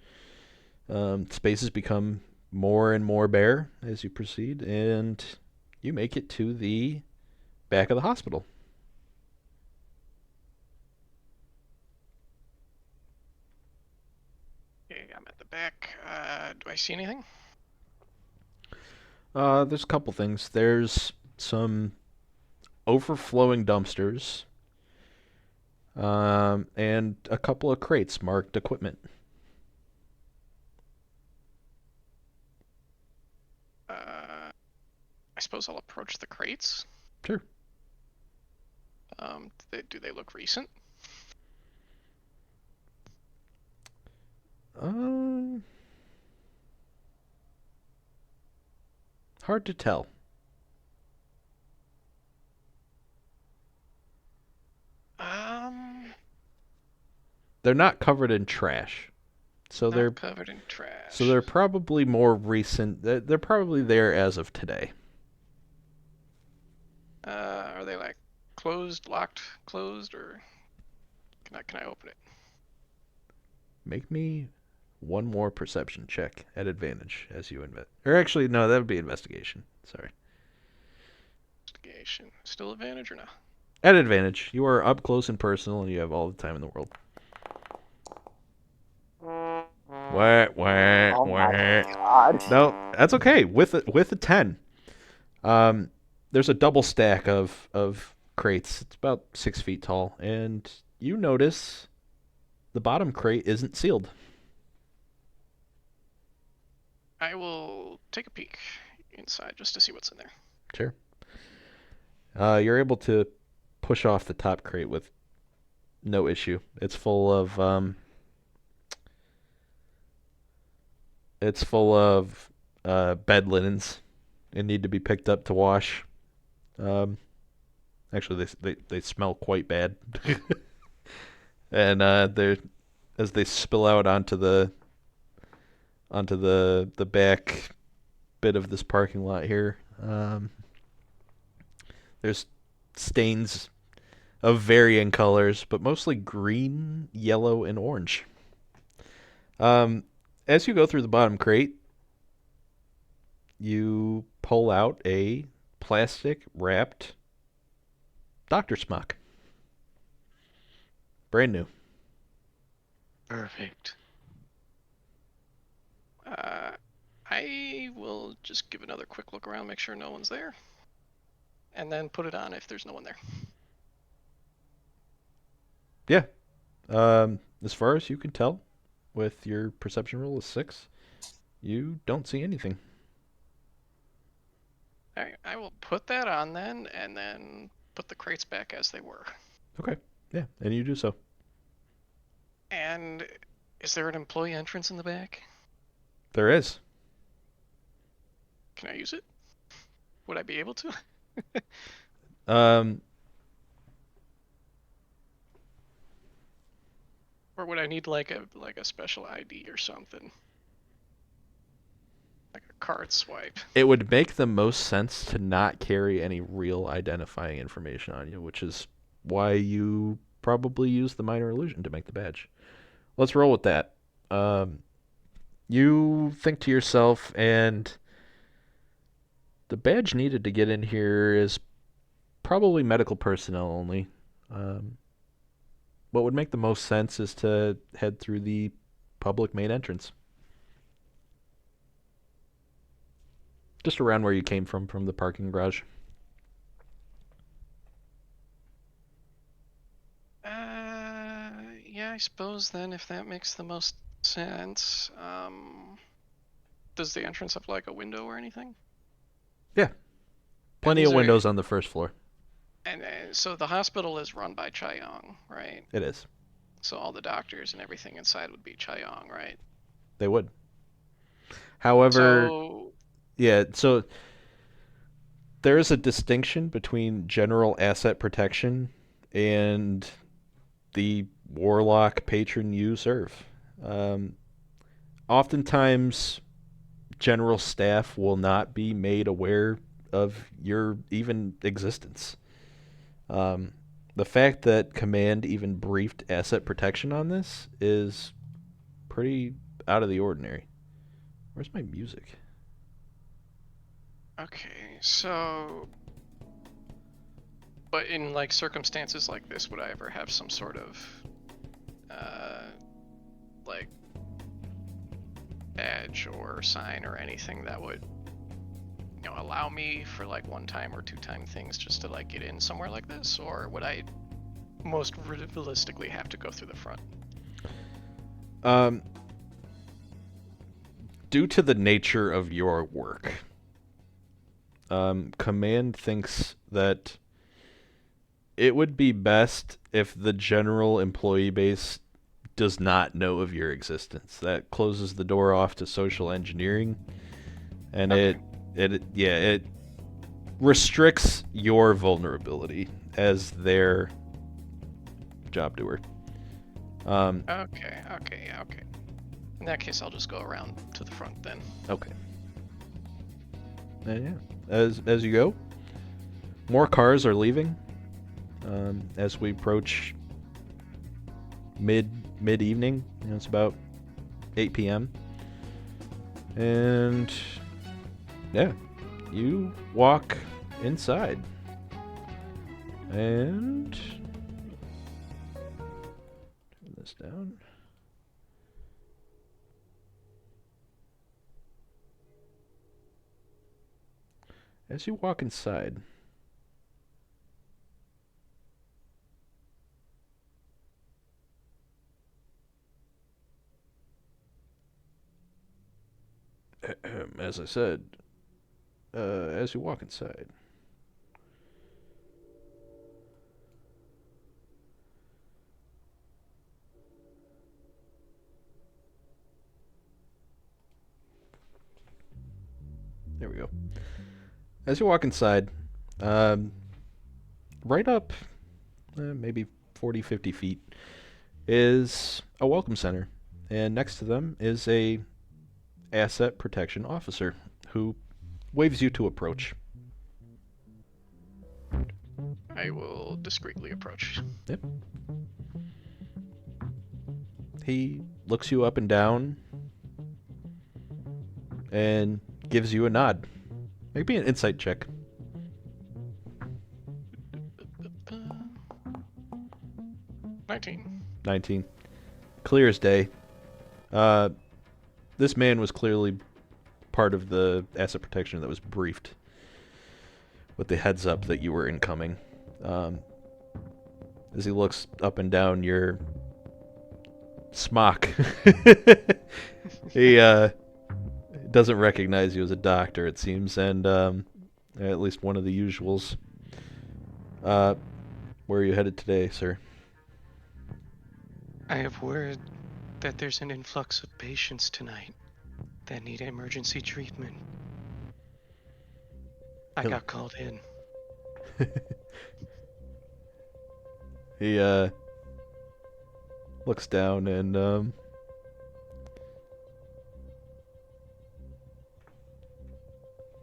Spaces become more and more bare as you proceed, and you make it to the back of the hospital. Okay, I'm at the back. Do I see anything? There's a couple things. There's some overflowing dumpsters, and a couple of crates marked equipment. I suppose I'll approach the crates. Sure. Do they look recent? Um, hard to tell. They're not covered in trash, so Not covered in trash. they're probably more recent. They're probably there as of today. Are they like closed, locked, closed, or can I open it? Make me one more perception check at advantage as you invest. Or actually, no, that would be investigation. Sorry. investigation. Still advantage or no? At advantage. You are up close and personal, and you have all the time in the world. Wah, wah, Oh my wah. god. No, that's okay. With a 10, there's a double stack of crates. It's about 6 feet tall, and you notice the bottom crate isn't sealed. I will take a peek inside just to see what's in there. Sure. You're able to push off the top crate with no issue. It's full of bed linens and need to be picked up to wash. Actually, they smell quite bad, and they as they spill out onto the back bit of this parking lot here. There's stains of varying colors, but mostly green, yellow, and orange. As you go through the bottom crate, you pull out a plastic wrapped doctor smock. Brand new. Perfect. I will just give another quick look around, make sure no one's there, and then put it on if there's no one there. Yeah. As far as you can tell, with your perception roll of 6, you don't see anything. Alright, I will put that on then, and then put the crates back as they were. Okay. Yeah, and you do so. And is there an employee entrance in the back? There is. Can I use it? Would I be able to? Um, Or would I need like a special ID or something? Like a card swipe. it would make the most sense to not carry any real identifying information on you, which is why you probably use the minor illusion to make the badge. Let's roll with that. You think to yourself, and the badge needed to get in here is probably medical personnel only. What would make the most sense is to head through the public main entrance. Just around where you came from the parking garage. Yeah, I suppose then if that makes the most sense. Does the entrance have like a window or anything? Yeah. Plenty these of are- windows on the first floor. And so the hospital is run by Chaeyong, right? It is. So all the doctors and everything inside would be Chaeyong, right? They would. However, So yeah, so there is a distinction between general asset protection and the warlock patron you serve. Oftentimes, general staff will not be made aware of your even existence. The fact that command even briefed asset protection on this is pretty out of the ordinary. Where's my music? okay, so but in like circumstances like this, would I ever have some sort of like badge or sign or anything that would allow me for like 1-time or 2-time things just to like get in somewhere like this, or would I most realistically have to go through the front? Due to the nature of your work, command thinks that it would be best if the general employee base does not know of your existence. That closes the door off to social engineering, and Okay. it restricts your vulnerability as their job doer. Okay. In that case, I'll just go around to the front then. Okay. And yeah, as you go, more cars are leaving. As we approach mid evening, it's about 8 p.m. And yeah, you walk inside. And turn this down. As you walk inside, as I said, as you walk inside, there we go. As you walk inside, right up maybe 40, 50 feet is a welcome center. And next to them is a asset protection officer who waves you to approach. I will discreetly approach. Yep. He looks you up and down and gives you a nod. Maybe an insight check. 19. 19. Clear as day. This man was clearly part of the asset protection that was briefed with the heads up that you were incoming. As he looks up and down your smock, he doesn't recognize you as a doctor, it seems, and at least one of the usuals. Where are you headed today, sir? I have word that there's an influx of patients tonight that need emergency treatment. I Hello. got called in. He looks down and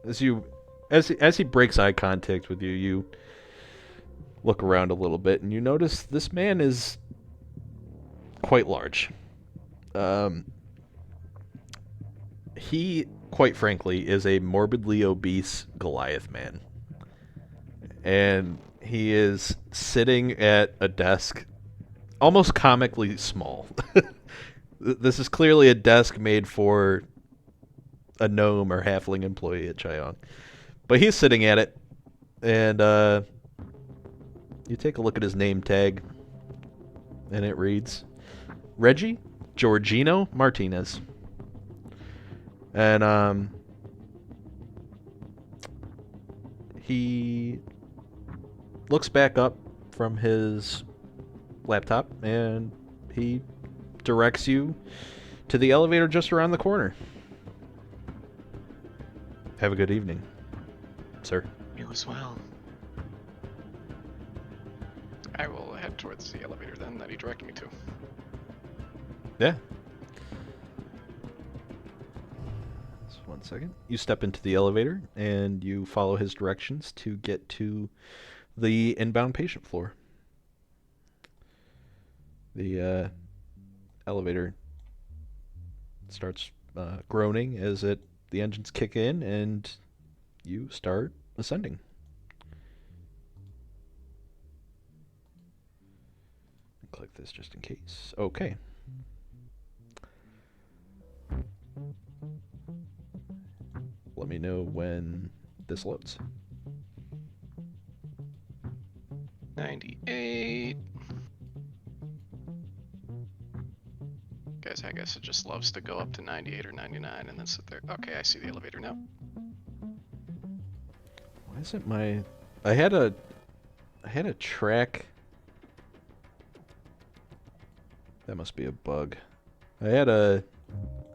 as he breaks eye contact with you, you look around a little bit and you notice this man is quite large. He, quite frankly, is a morbidly obese Goliath man. And he is sitting at a desk almost comically small. This is clearly a desk made for a gnome or halfling employee at Chayong. But he's sitting at it, and you take a look at his name tag, and it reads Reggie Giorgino Martinez. And he looks back up from his laptop and he directs you to the elevator just around the corner. Have a good evening, sir. You as well. I will head towards the elevator then that he directed me to. Yeah. Just 1 second. You step into the elevator and you follow his directions to get to the inbound patient floor. The elevator starts groaning as the engines kick in and you start ascending. Click this just in case. Okay. Let me know when this loads. 98. I guess it just loves to go up to 98 or 99 and then sit there. Okay, I see the elevator now. Why isn't I had a track. That must be a bug. I had a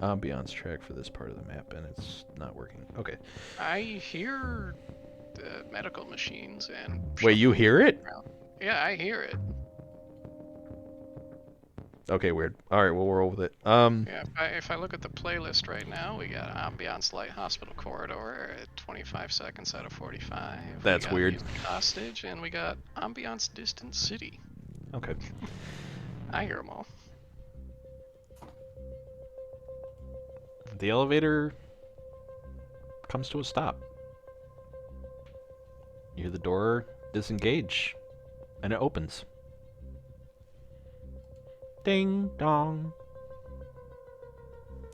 ambiance track for this part of the map and it's not working. Okay. I hear the medical machines and... Wait, you hear it? Yeah, I hear it. Okay, weird. Alright, we'll roll with it. Yeah, if I look at the playlist right now, we got Ambiance Light Hospital Corridor at 25 seconds out of 45. That's we got weird. Music Hostage, and we got Ambiance Distant City. Okay. I hear them all. The elevator comes to a stop. You hear the door disengage and it opens. Ding dong.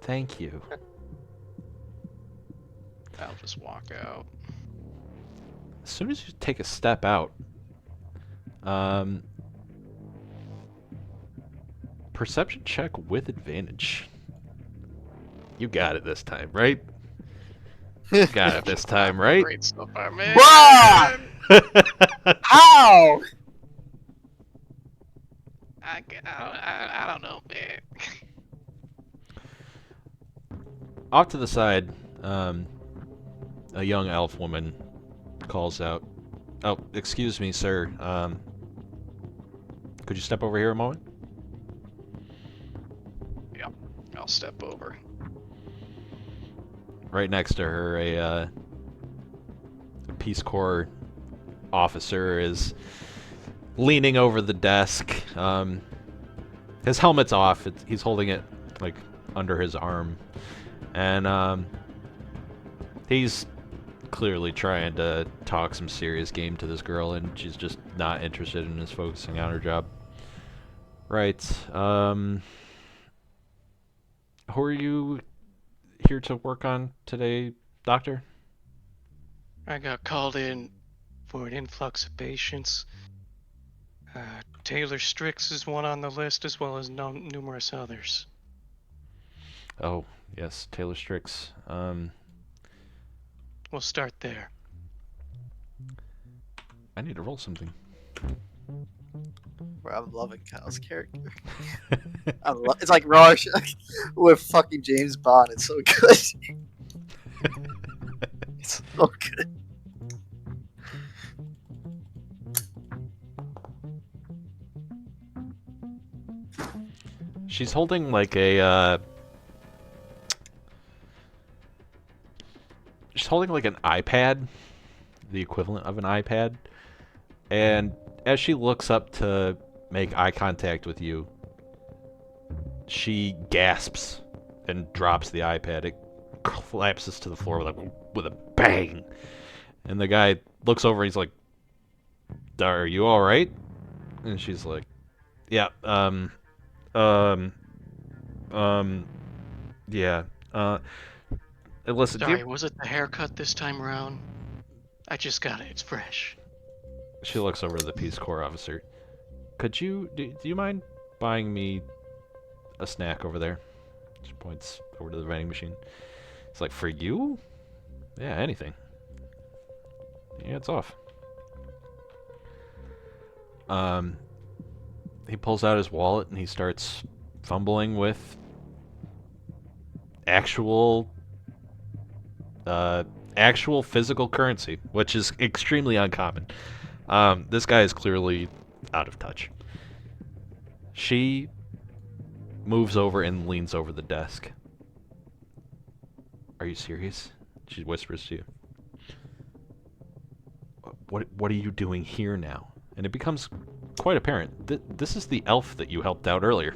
Thank you. I'll just walk out. As soon as you take a step out, perception check with advantage. You got it this time, right? You got it this time, right? Great so far, man. Bruh! How? I don't know, man. Off to the side, a young elf woman calls out, "Oh, excuse me, sir. Could you step over here a moment?" Yep, I'll step over. Right next to her, a Peace Corps officer is leaning over the desk. His helmet's off. He's holding it like under his arm, and he's clearly trying to talk some serious game to this girl, and she's just not interested in just focusing on her job. Right. Who are you here to work on today, Doctor? I got called in for an influx of patients. Taylor Strix is one on the list, as well as numerous others. Oh, yes, Taylor Strix. We'll start there. I need to roll something. Bro, I'm loving Kyle's character. It's like Rorschach with fucking James Bond. It's so good. It's so good. She's holding like a she's holding like an iPad, the equivalent of an iPad, and as she looks up to make eye contact with you, she gasps and drops the iPad. It collapses to the floor with a bang. And the guy looks over and he's like, "Are you all right?" And she's like, "Yeah, yeah. Listen, Sorry, was it the haircut this time around? I just got it. It's fresh. She looks over to the Peace Corps officer. Do you mind buying me a snack over there? She points over to the vending machine. It's like, for you? Yeah, anything. Yeah, it's off. He pulls out his wallet and he starts fumbling with actual physical currency, which is extremely uncommon. This guy is clearly out of touch. She moves over and leans over the desk. "Are you serious?" She whispers to you. What are you doing here now?" And it becomes quite apparent. This is the elf that you helped out earlier.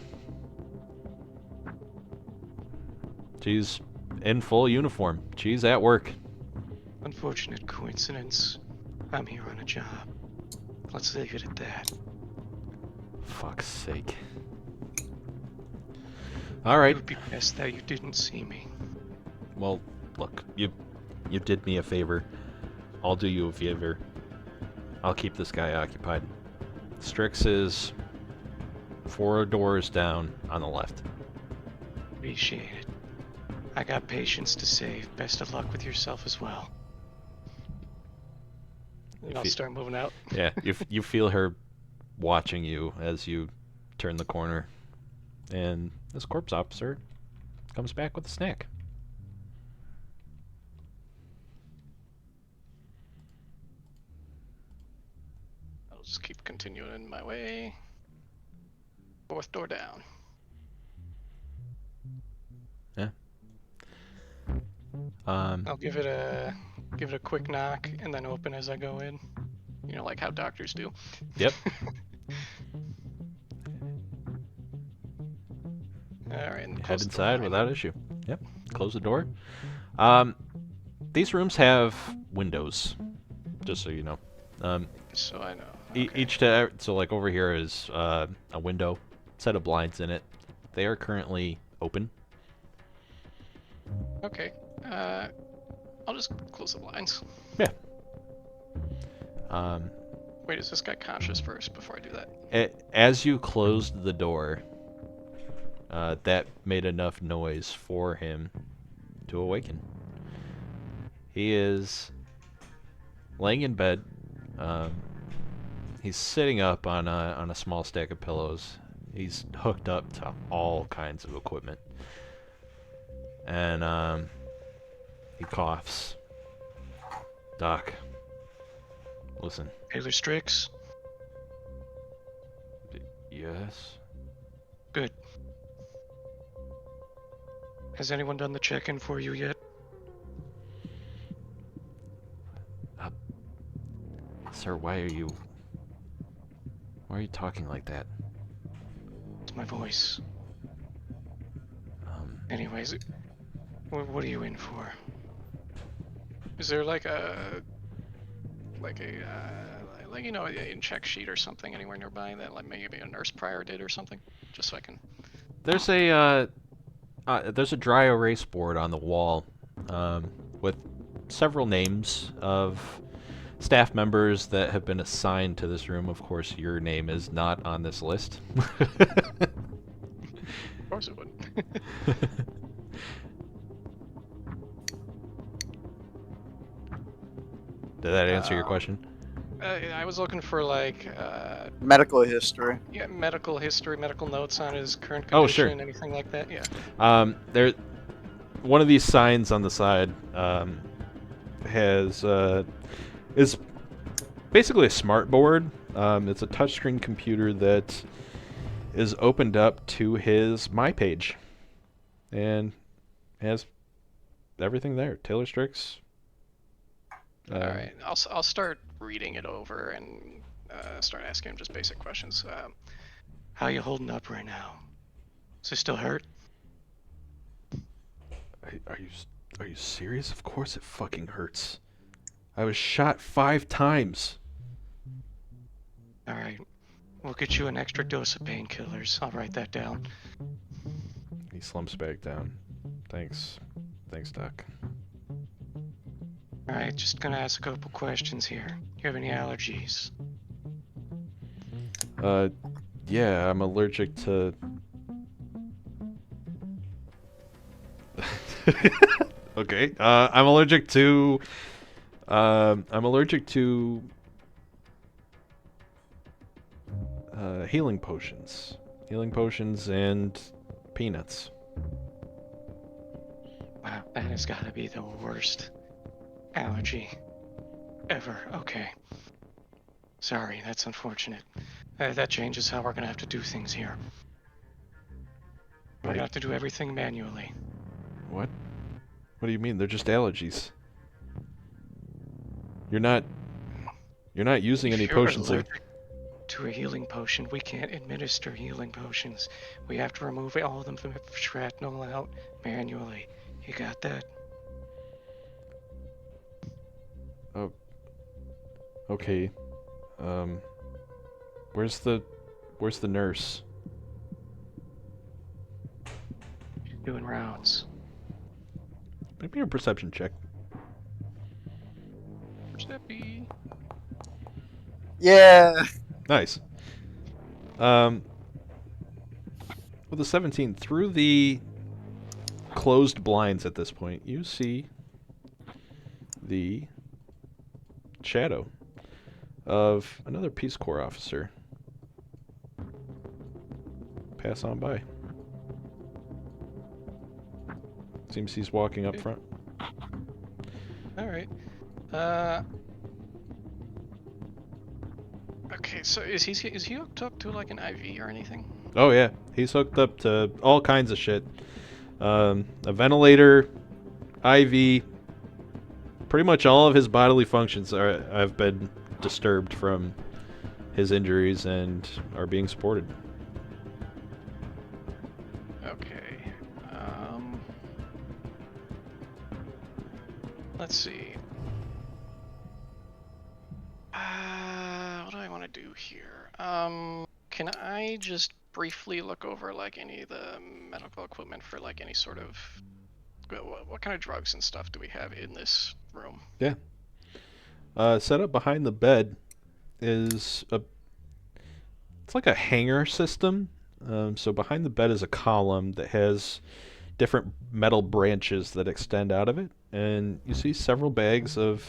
She's in full uniform. She's at work. Unfortunate coincidence. I'm here on a job. Let's leave it at that. Fuck's sake. Alright. It would be best that you didn't see me. Well, look, you did me a favor. I'll do you a favor. I'll keep this guy occupied. Strix is 4 doors down on the left. Appreciate it. I got patience to save. Best of luck with yourself as well. And I'll start moving out. Yeah, you feel her watching you as you turn the corner. And this corpse officer comes back with a snack. I'll just keep continuing my way. 4th door down. I'll give it a quick knock and then open as I go in. You know, like how doctors do. Yep. All right. And Head close the door inside behind without issue. Yep. Close the door. These rooms have windows, just so you know. So I know. Each so like over here is a window, set of blinds in it. They are currently open. Okay. I'll just close the blinds. Yeah. Um, Wait, is this guy conscious first before I do that? as you closed the door, that made enough noise for him to awaken. He is laying in bed. He's sitting up on a small stack of pillows. He's hooked up to all kinds of equipment. And he coughs. Doc, listen. Taylor Strix? Yes? Good. Has anyone done the check-in for you yet? Sir, why are you talking like that? It's my voice. Um, Anyways, what are you in for? Is there like a you know, a check sheet or something anywhere nearby that like maybe a nurse prior did or something, just so I can. there's a dry erase board on the wall, with several names of staff members that have been assigned to this room. Of course, your name is not on this list. Of course it would. Did that answer your question? I was looking for like Medical history. yeah, medical history, medical notes on his current Oh, condition, sure. anything like that. Yeah. There, one of these signs on the side is basically a smart board. It's a touchscreen computer that is opened up to his My Page, and has everything there. Taylor Strix. All right. I'll start reading it over and start asking him just basic questions. How you holding up right now? Does it still hurt? Are you serious? Of course it fucking hurts. I was shot 5 times. Alright. We'll get you an extra dose of painkillers. I'll write that down. He slumps back down. Thanks, Doc. Alright, just gonna ask a couple questions here. You have any allergies? Yeah, I'm allergic to. Okay. I'm allergic to. Healing potions. Healing potions and peanuts. Wow, that has gotta be the worst allergy ever. Okay. Sorry, that's unfortunate. That changes how we're gonna have to do things here. We're gonna have to do everything manually. What? What do you mean? They're just allergies. You're not using any If you're potions. allergic to a healing potion, we can't administer healing potions. We have to remove all of them from shrapnel out manually. You got that? Oh. Okay. Where's the nurse? Doing rounds. Make me a perception check. Where's that be? Yeah. Nice. With a 17 through the closed blinds at this point, you see the shadow of another Peace Corps officer pass on by. Seems he's walking up front. All right. Okay, so is he hooked up to like an IV or anything? Oh yeah, he's hooked up to all kinds of shit. A ventilator, IV. Pretty much all of his bodily functions have been disturbed from his injuries and are being supported. Okay. Let's see. here? Can I just briefly look over like any of the medical equipment for like any sort of what kind of drugs and stuff do we have in this room? Yeah. Set up behind the bed is a. It's like a hanger system. So behind the bed is a column that has different metal branches that extend out of it, and you see several bags of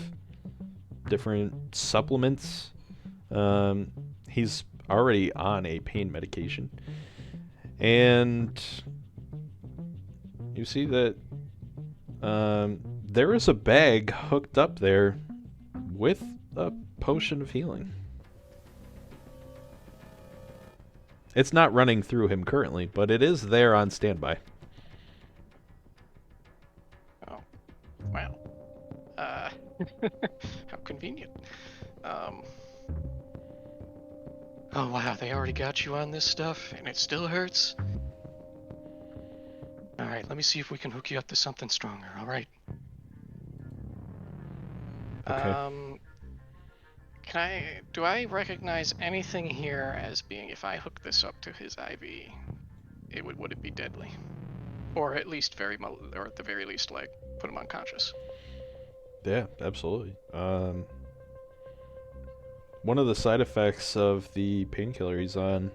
different supplements. He's already on a pain medication, and you see that there is a bag hooked up there with a potion of healing. It's not running through him currently, but it is there on standby. Oh, wow. How convenient. Oh wow, they already got you on this stuff, and it still hurts? Alright, let me see if we can hook you up to something stronger, alright? Okay. Do I recognize anything here as being, if I hook this up to his IV, would it be deadly? Or at least or at the very least, like, put him unconscious? Yeah, absolutely. One of the side effects of the painkiller he's on,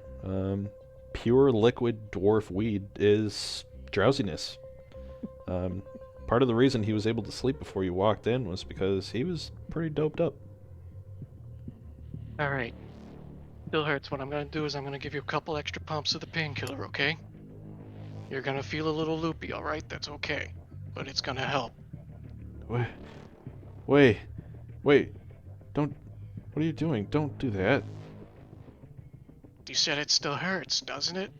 pure liquid dwarf weed, is drowsiness. Part of the reason he was able to sleep before you walked in was because he was pretty doped up. Alright. Still hurts. What I'm gonna do is I'm gonna give you a couple extra pumps of the painkiller, okay? You're gonna feel a little loopy, alright? That's okay. But it's gonna help. Wait, don't. What are you doing? Don't do that. You said it still hurts, doesn't it?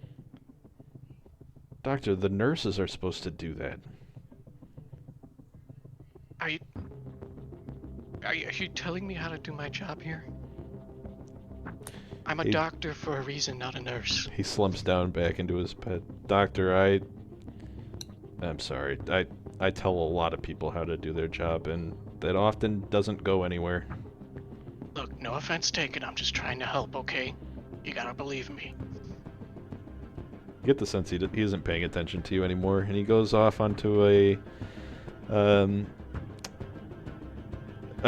Doctor, the nurses are supposed to do that. Are you telling me how to do my job here? I'm a He- doctor for a reason, not a nurse. He slumps down back into his bed. Doctor, I'm sorry. I tell a lot of people how to do their job, and that often doesn't go anywhere. Look, no offense taken, I'm just trying to help, okay? You gotta believe me. You get the sense he isn't paying attention to you anymore, and he goes off onto a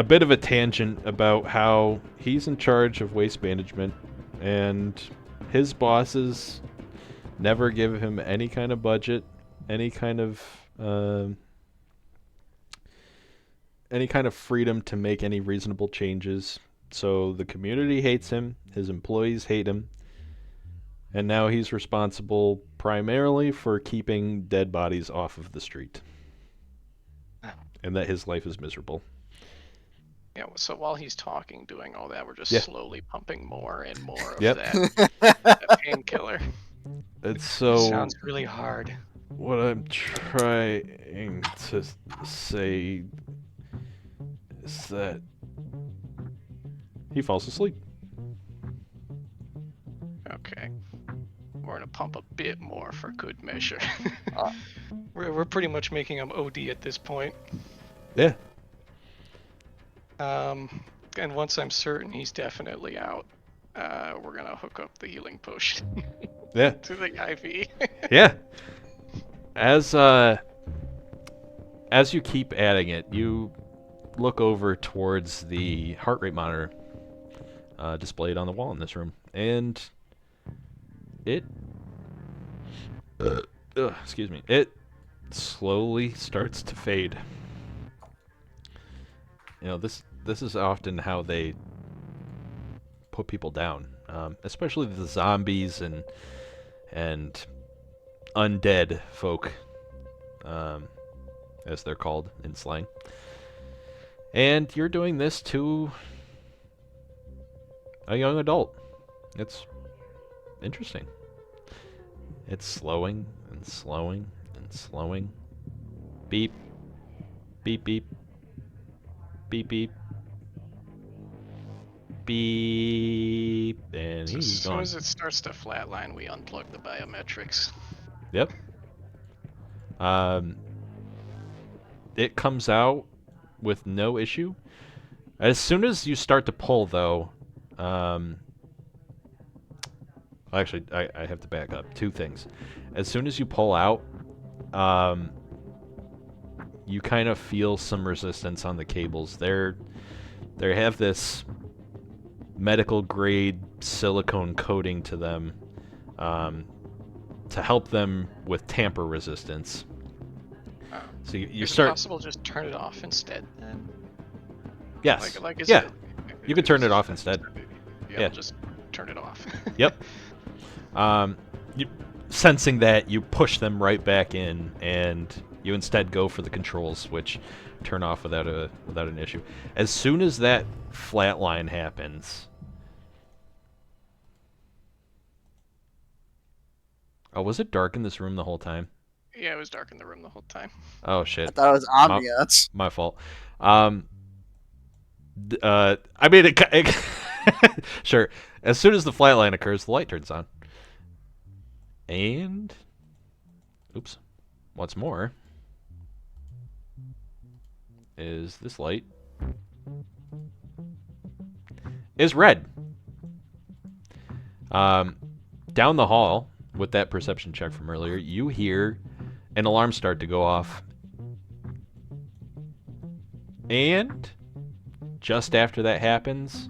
bit of a tangent about how he's in charge of waste management, and his bosses never give him any kind of budget, any kind of freedom to make any reasonable changes. So the community hates him, his employees hate him, and now he's responsible primarily for keeping dead bodies off of the street. And that his life is miserable. Yeah, so while he's talking, doing all that, we're just Yeah. slowly pumping more and more of Yep. that painkiller. It's so... Sounds really hard. What I'm trying to say is that he falls asleep. Okay. We're gonna pump a bit more for good measure. We're pretty much making him OD at this point. Yeah. And once I'm certain he's definitely out, we're gonna hook up the healing potion Yeah. to the IV. Yeah. As you keep adding it, you look over towards the heart rate monitor displayed on the wall in this room, and it excuse me, it slowly starts to fade. You know, this is often how they put people down, especially the zombies and undead folk, as they're called in slang. And you're doing this to a young adult. It's interesting. It's slowing and slowing and slowing. Beep. Beep beep. Beep beep. Beep. And As he's soon gone. as it starts to flatline, we unplug the biometrics. Yep. It comes out with no issue. As soon as you start to pull, though, Actually, I have to back up. Two things. As soon as you pull out, you kind of feel some resistance on the cables. They have this medical grade silicone coating to them to help them with tamper resistance. So you Is it start. possible to just turn it off instead? Then? Yes. Like is Yeah. it? You can turn it off instead. Yeah, Yeah. I'll just turn it off. Yep. You, sensing that, you push them right back in, and you instead go for the controls, which turn off without an issue. As soon as that flatline happens. Oh, was it dark in this room the whole time? Yeah, it was dark in the room the whole time. Oh I shit. thought it was My, ambiance. my fault. I mean it sure. As soon as the flatline occurs, the light turns on. And oops. What's more is this light is red. Down the hall with that perception check from earlier, you hear an alarm start to go off. And just after that happens,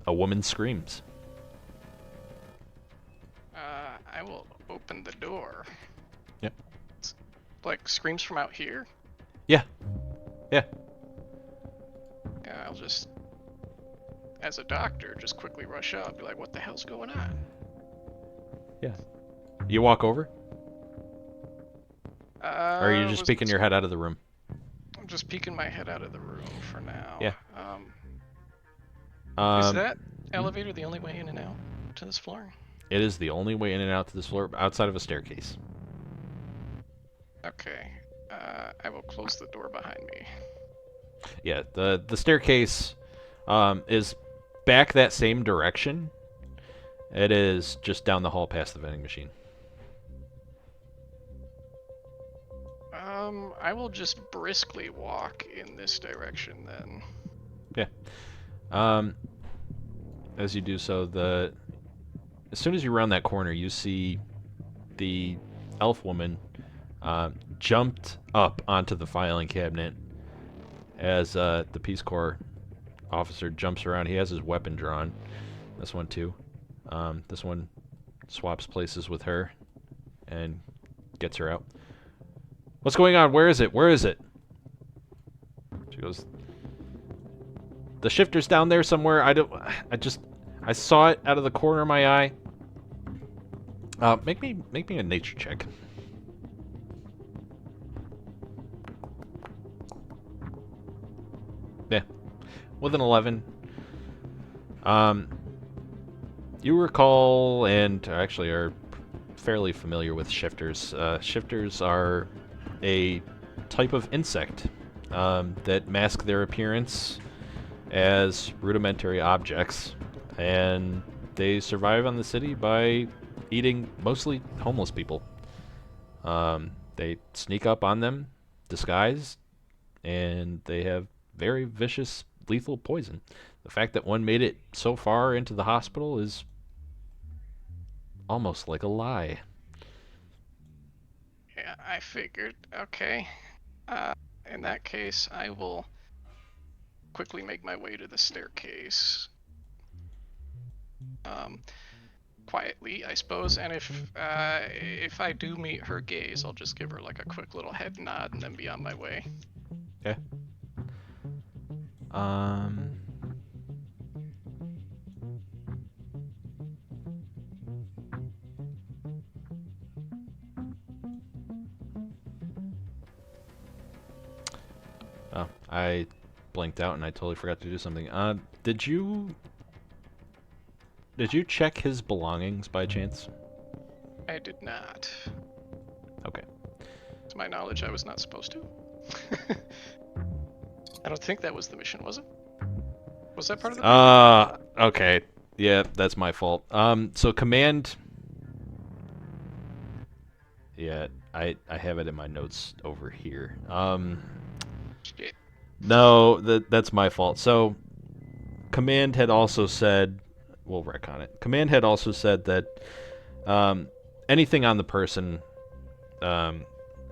a woman screams. I will open the door. Yep. It's like screams from out here. Yeah. Yeah. Yeah, I'll just, as a doctor, just quickly rush up, be like, "What the hell's going on?" Yeah. You walk over? Or are you just Was peeking this- your head out of the room? I'm just peeking my head out of the room for now. Yeah. Is that elevator the only way in and out to this floor? It is the only way in and out to this floor outside of a staircase. Okay. I will close the door behind me. Yeah, the staircase is back that same direction. It is just down the hall past the vending machine. I will just briskly walk in this direction then. As you do so, as soon as you round that corner, you see the elf woman jumped up onto the filing cabinet as the Peace Corps officer jumps around. He has his weapon drawn. This one too. This one swaps places with her and gets her out. What's going on? Where is it? Where is it? She goes, the shifter's down there somewhere. I saw it out of the corner of my eye. Make me a nature check. Yeah, with an 11. You recall and actually are fairly familiar with shifters. Shifters are a type of insect that mask their appearance as rudimentary objects, and they survive on the city by eating mostly homeless people. They sneak up on them, disguised, and they have very vicious, lethal poison. The fact that one made it so far into the hospital is almost like a lie. Yeah, I figured. Okay. In that case, I will quickly make my way to the staircase. Quietly, I suppose, and if I do meet her gaze, I'll just give her like a quick little head nod and then be on my way. Okay. Oh, I blinked out and I totally forgot to do something. Did you check his belongings by chance? I did not. Okay. To my knowledge, I was not supposed to. I don't think that was the mission, was it? Was that part of the Okay. Yeah, that's my fault. So command. Yeah, I have it in my notes over here. Shit. No, that's my fault. So command had also said we'll retcon it. Command had also said that anything on the person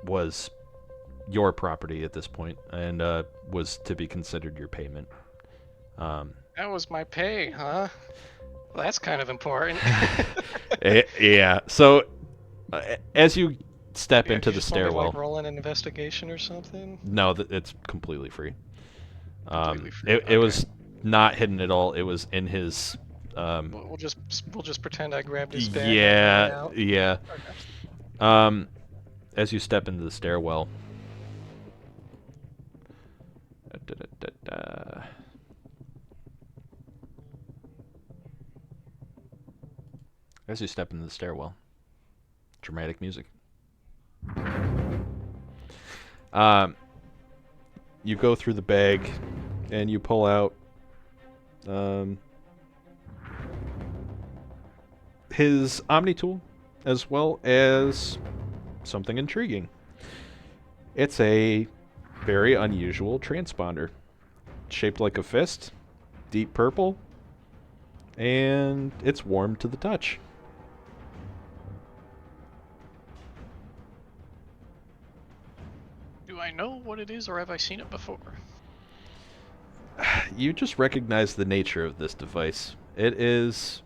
was your property at this point and was to be considered your payment. That was my pay, huh? Well, that's kind of important. Yeah. So as you step Yeah, into you the just want me to, stairwell, like, roll an investigation or something. no, it's completely free. Completely free. It Okay. was not hidden at all. It was in his. We'll just pretend I grabbed his bag on the way Yeah, out. yeah. Okay. As you step into the stairwell. As you step into the stairwell. Dramatic music. You go through the bag and you pull out his Omni tool as well as something intriguing. It's a very unusual transponder. Shaped like a fist, deep purple, and it's warm to the touch. Do I know what it is, or have I seen it before? You just recognize the nature of this device. It is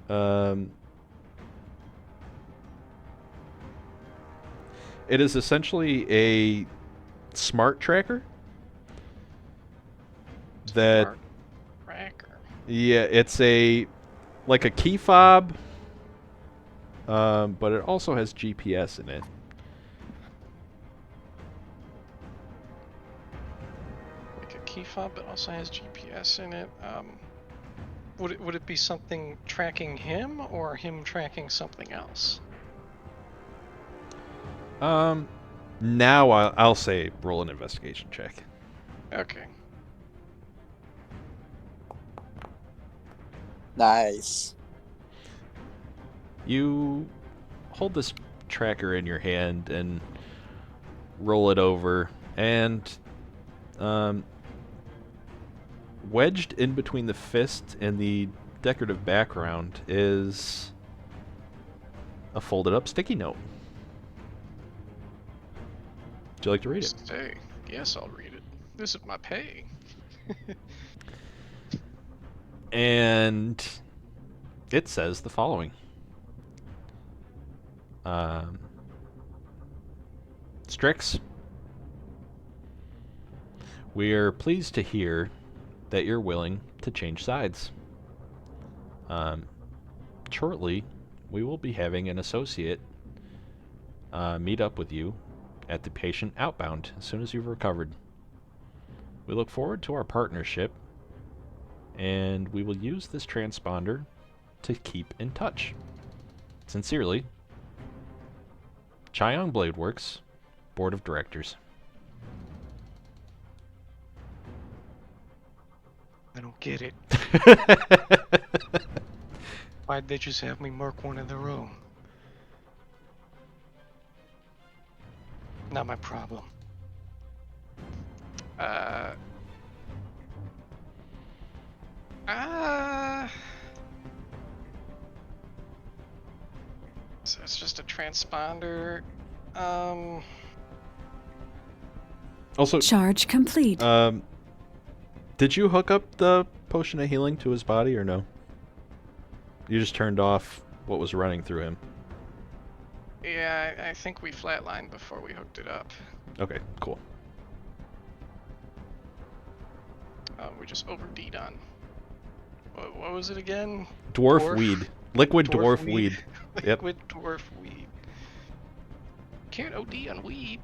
it is essentially a smart tracker that Smart tracker. yeah, it's like a key fob, but it also has GPS in it. Like a key fob, but also has GPS in it. Would it be something tracking him, or him tracking something else? Now I'll say roll an investigation check. Okay. Nice. You hold this tracker in your hand and roll it over, and wedged in between the fist and the decorative background is a folded up sticky note. Would you like to read it? Say, yes, I'll read it. This is my pay. And it says the following. Strix, we are pleased to hear that you're willing to change sides. Shortly, we will be having an associate meet up with you at the patient outbound as soon as you've recovered. We look forward to our partnership, and we will use this transponder to keep in touch. Sincerely, Chiong Blade Works Board of Directors. I don't get it. Why'd they just have me murk one in the room? Not my problem. So it's just a transponder. Also, Charge complete. did you hook up the potion of healing to his body or no? You just turned off what was running through him. Yeah, I think we flatlined before we hooked it up. Okay, cool. We just OD'd on. What was it again? Dwarf weed. Liquid dwarf weed. Yep. Liquid dwarf weed. Can't OD on weed.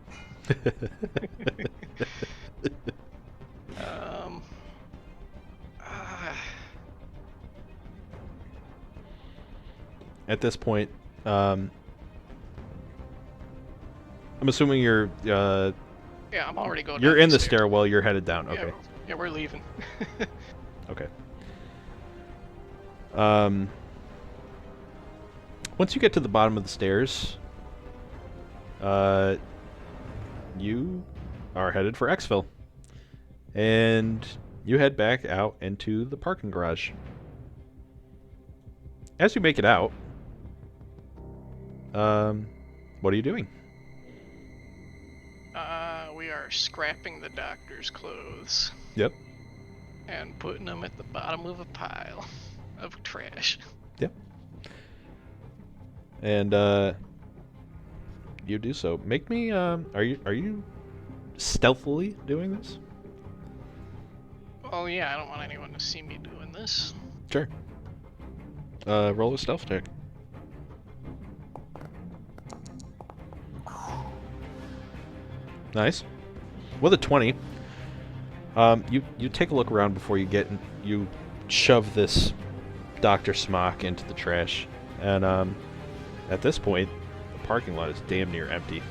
At this point, I'm assuming you're Yeah, I'm already going. you're down in the stairs. stairwell. You're headed down. Yeah, Okay. yeah, we're leaving. Okay. Once you get to the bottom of the stairs, you are headed for Exfil, and you head back out into the parking garage. as you make it out, what are you doing? We are scrapping the doctor's clothes Yep. and putting them at the bottom of a pile of trash. Yep. And you do so. Make me. Are you stealthily doing this? Oh yeah, I don't want anyone to see me doing this. Sure. Roll a stealth check. Nice. With a 20, you take a look around before you you shove this Dr. Smock into the trash, and at this point, the parking lot is damn near empty.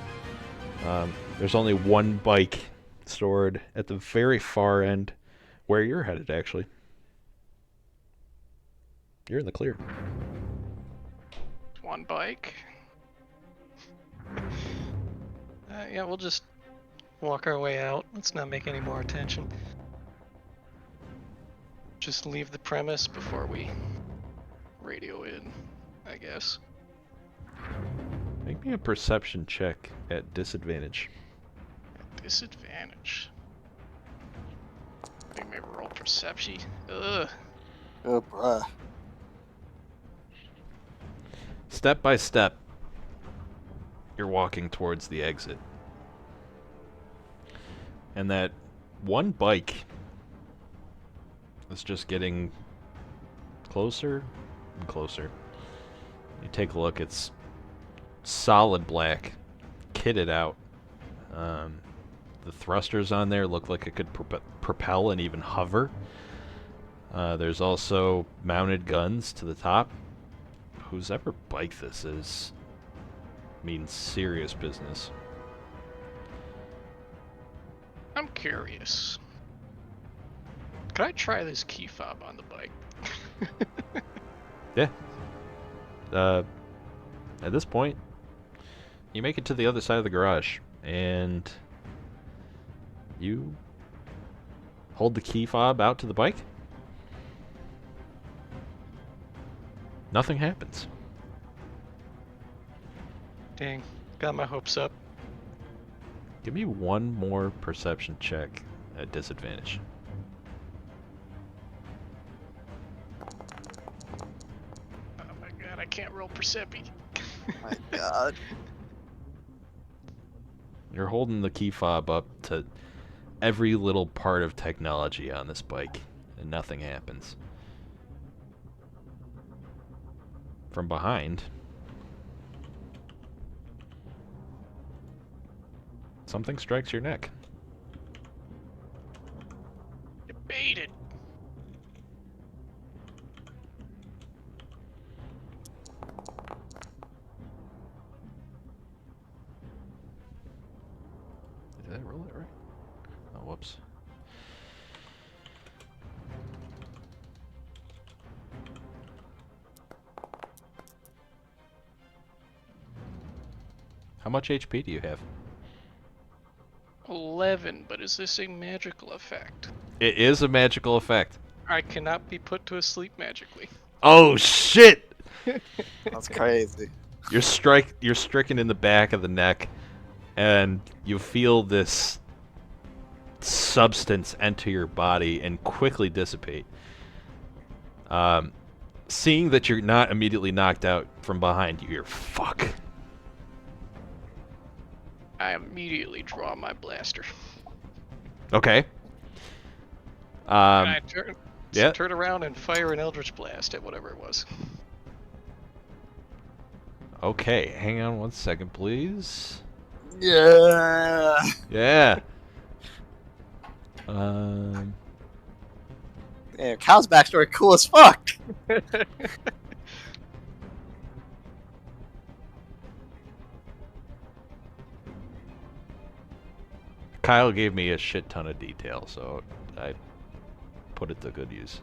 There's only one bike stored at the very far end, where you're headed. Actually, you're in the clear. One bike. Yeah, we'll just walk our way out. Let's not make any more attention. Just leave the premise before we radio in, I guess. Make me a perception check at disadvantage. Disadvantage. Make me roll perception. Ugh. Oh, bruh. Step by step, you're walking towards the exit. And that one bike is just getting closer and closer. You take a look, it's solid black, kitted out. The thrusters on there look like it could propel and even hover. There's also mounted guns to the top. Whose ever bike this is means serious business. I'm curious. Could I try this key fob on the bike? Yeah. At this point, you make it to the other side of the garage, and you hold the key fob out to the bike. Nothing happens. Dang, got my hopes up. Give me one more perception check at disadvantage. Oh my god, I can't roll Persepi. My God. You're holding the key fob up to every little part of technology on this bike, and nothing happens. From behind, something strikes your neck. Debated. Did I roll it right? Oh, whoops. How much HP do you have? 11, but is this a magical effect? It is a magical effect. I cannot be put to sleep magically. Oh shit! That's crazy. You're stricken in the back of the neck, and you feel this substance enter your body and quickly dissipate. Seeing that you're not immediately knocked out from behind you, you're fuck. I immediately draw my blaster. Okay. And I yeah. turn around and fire an Eldritch Blast at whatever it was. Okay, hang on one second, please. Yeah. Yeah. Damn, Cal's backstory cool as fuck. Kyle gave me a shit ton of detail, so I put it to good use.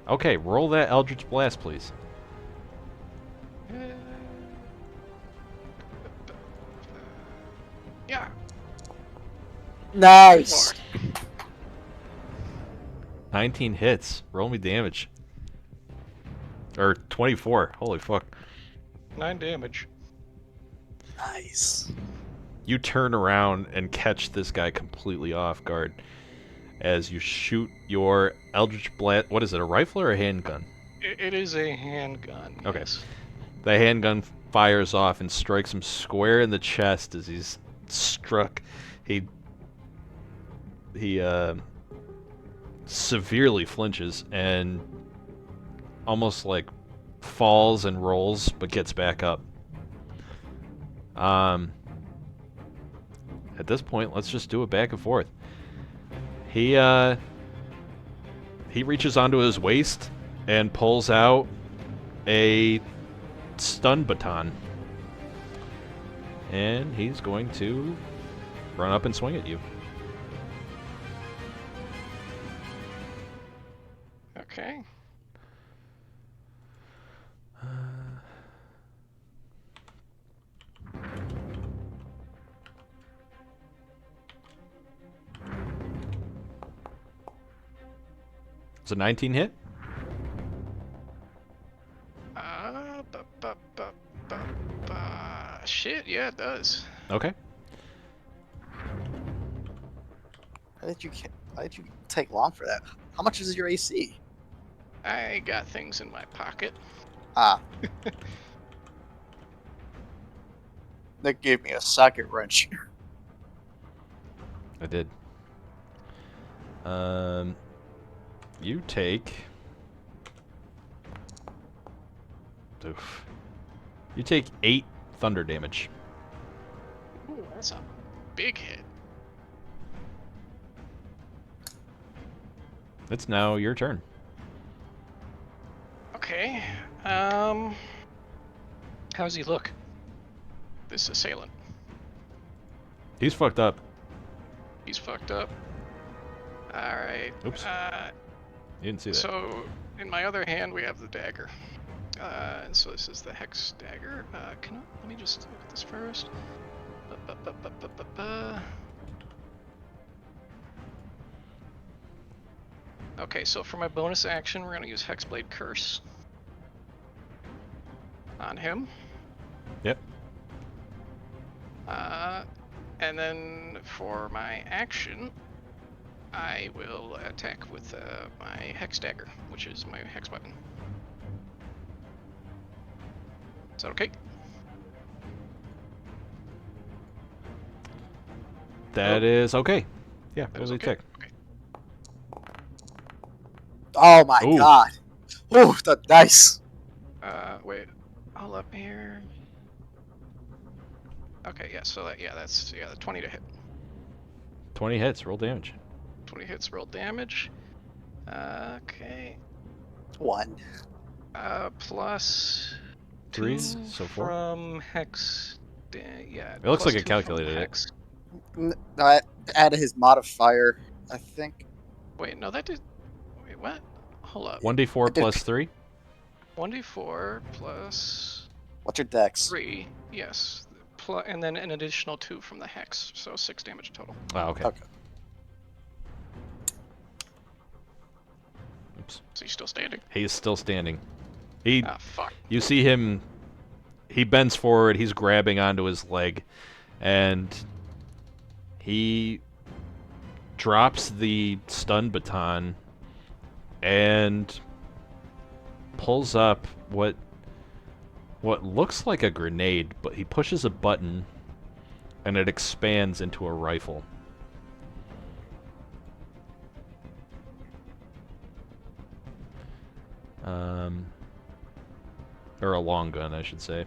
Okay, roll that Eldritch Blast, please. Yeah. Nice. 19 hits. Roll me damage. Or 24. Holy fuck. 9 damage. Nice. You turn around and catch this guy completely off guard as you shoot your Eldritch Blast. What is it, a rifle or a handgun? It is a handgun. Okay. Yes. The handgun fires off and strikes him square in the chest as he's struck. He severely flinches and almost like falls and rolls, but gets back up. At this point, let's just do it back and forth. He reaches onto his waist and pulls out a stun baton. And he's going to run up and swing at you. Okay. It's a 19 hit. Shit, yeah, it does. Okay. Why did you take long for that? How much is your AC? I got things in my pocket. Ah. That gave me a socket wrench. I did. You take. Oof. You take 8 thunder damage. Ooh, that's a big hit. It's now your turn. Okay. How does he look? This assailant. He's fucked up. He's fucked up. Alright. Oops. You didn't see that. So, in my other hand, we have the dagger. And so this is the hex dagger. Let me just look at this first. Okay, so for my bonus action, we're gonna use Hexblade Curse on him. Yep. And then for my action, I will attack with my Hex Dagger, which is my Hex weapon. Is that okay? That is okay. Yeah, That is roll the okay. attack. Okay. Oh my Ooh. god. Ooh, the dice. Wait, hold up here. Okay, yeah, so that's the 20 to hit. 20 hits, roll damage. 20 hits, roll damage. Okay. 1. Plus 3, 2 so 4. from Hex. Yeah. It looks plus like it 2 from calculated it. Hex. No, I added his modifier, I think. Wait, no, that did. Wait, what? Hold up. 1d4 I did- plus 3. 1d4 plus What's your dex? 3. Yes. And then an additional 2 from the Hex. So 6 damage total. Oh, okay. Okay. Oops. So he's still standing. He's still standing. Ah, fuck. You see him, he bends forward, he's grabbing onto his leg, and he drops the stun baton and pulls up what looks like a grenade, but he pushes a button and it expands into a rifle. Or a long gun, I should say.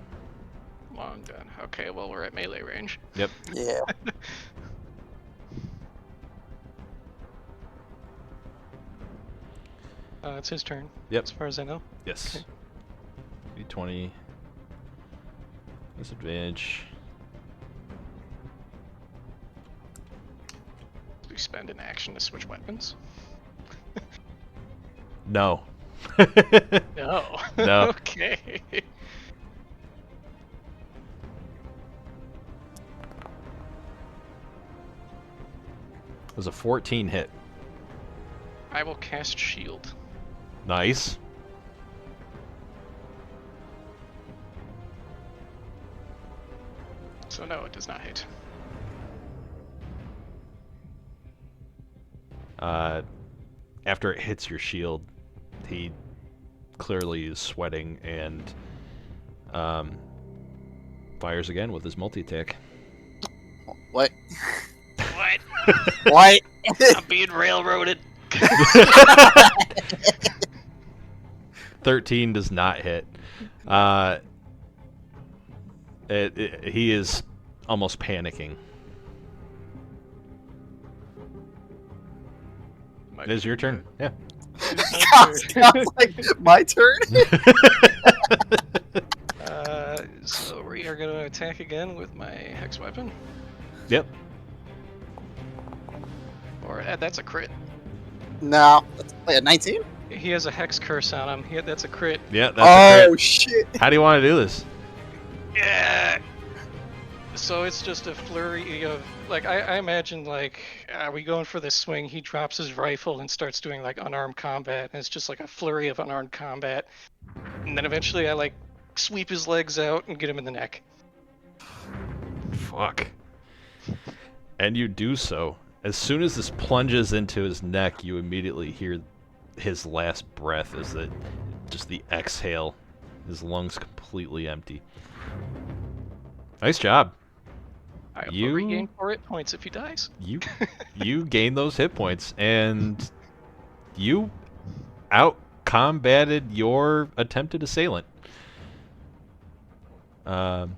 Long gun. Okay, well, we're at melee range. Yep. Yeah. It's his turn. Yep. As far as I know. Yes. D20. Disadvantage. Do we spend an action to switch weapons? No. No. No. Okay. Was a 14 hit. I will cast shield. Nice. So no, it does not hit. After it hits your shield, he clearly is sweating and fires again with his multi-attack. What? What? What? I'm being railroaded. 13 does not hit. He is almost panicking. It is your turn. Yeah. God, like my turn? So we are going to attack again with my hex weapon. Yep. Or that's a crit. No. Wait, a 19? He has a hex curse on him. That's a crit. Yeah, that's a Oh crit. shit! How do you want to do this? Yeah. So it's just a flurry of like I imagine like we going for this swing. He drops his rifle and starts doing like unarmed combat, and it's just like a flurry of unarmed combat. And then eventually I like sweep his legs out and get him in the neck. Fuck. And you do so. As soon as this plunges into his neck, you immediately hear his last breath as just the exhale. His lungs completely empty. Nice job. I will You- regain 4 hit points if he dies. You gain those hit points, and you out-combated your attempted assailant. As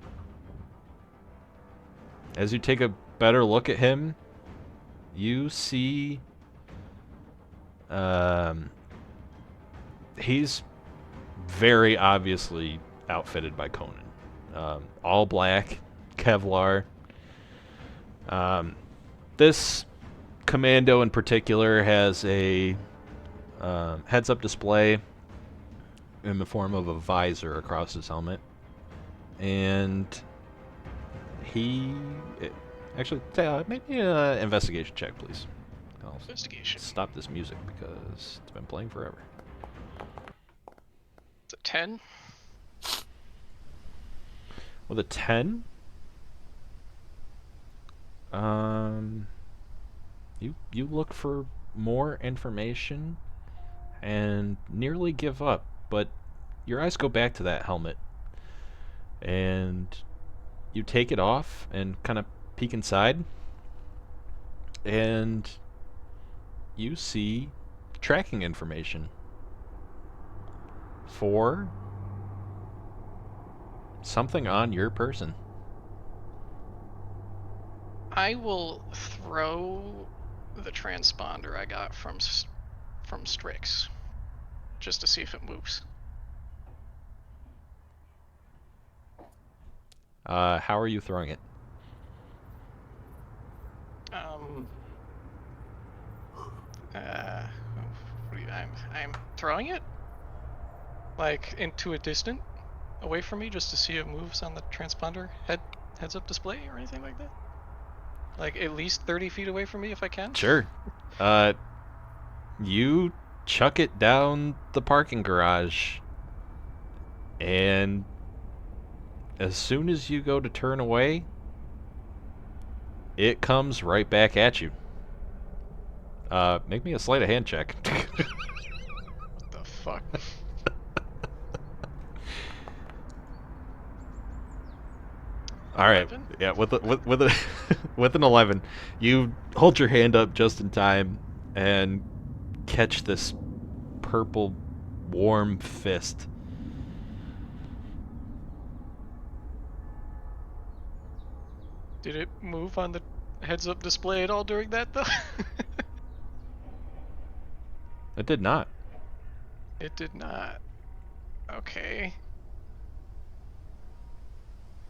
you take a better look at him, you see he's very obviously outfitted by Conan. All black, Kevlar. This commando in particular has a heads-up display in the form of a visor across his helmet. And actually, make me an investigation check, please. I'll Investigation. stop this music because it's been playing forever. It's a 10. With a 10, you look for more information and nearly give up, but your eyes go back to that helmet, and you take it off and kind of peek inside, and you see tracking information for something on your person. I will throw the transponder I got from Strix just to see if it moves. How are you throwing it? I'm throwing it like into a distant away from me just to see if it moves on the transponder heads up display or anything like that. Like at least 30 feet away from me if I can. Sure. You chuck it down the parking garage, and as soon as you go to turn away, it comes right back at you. Make me a sleight of hand check. What the fuck? All right. 11? Yeah, with a with an 11, you hold your hand up just in time and catch this purple warm fist. Did it move on the heads up display at all during that though? It did not. It did not. Okay.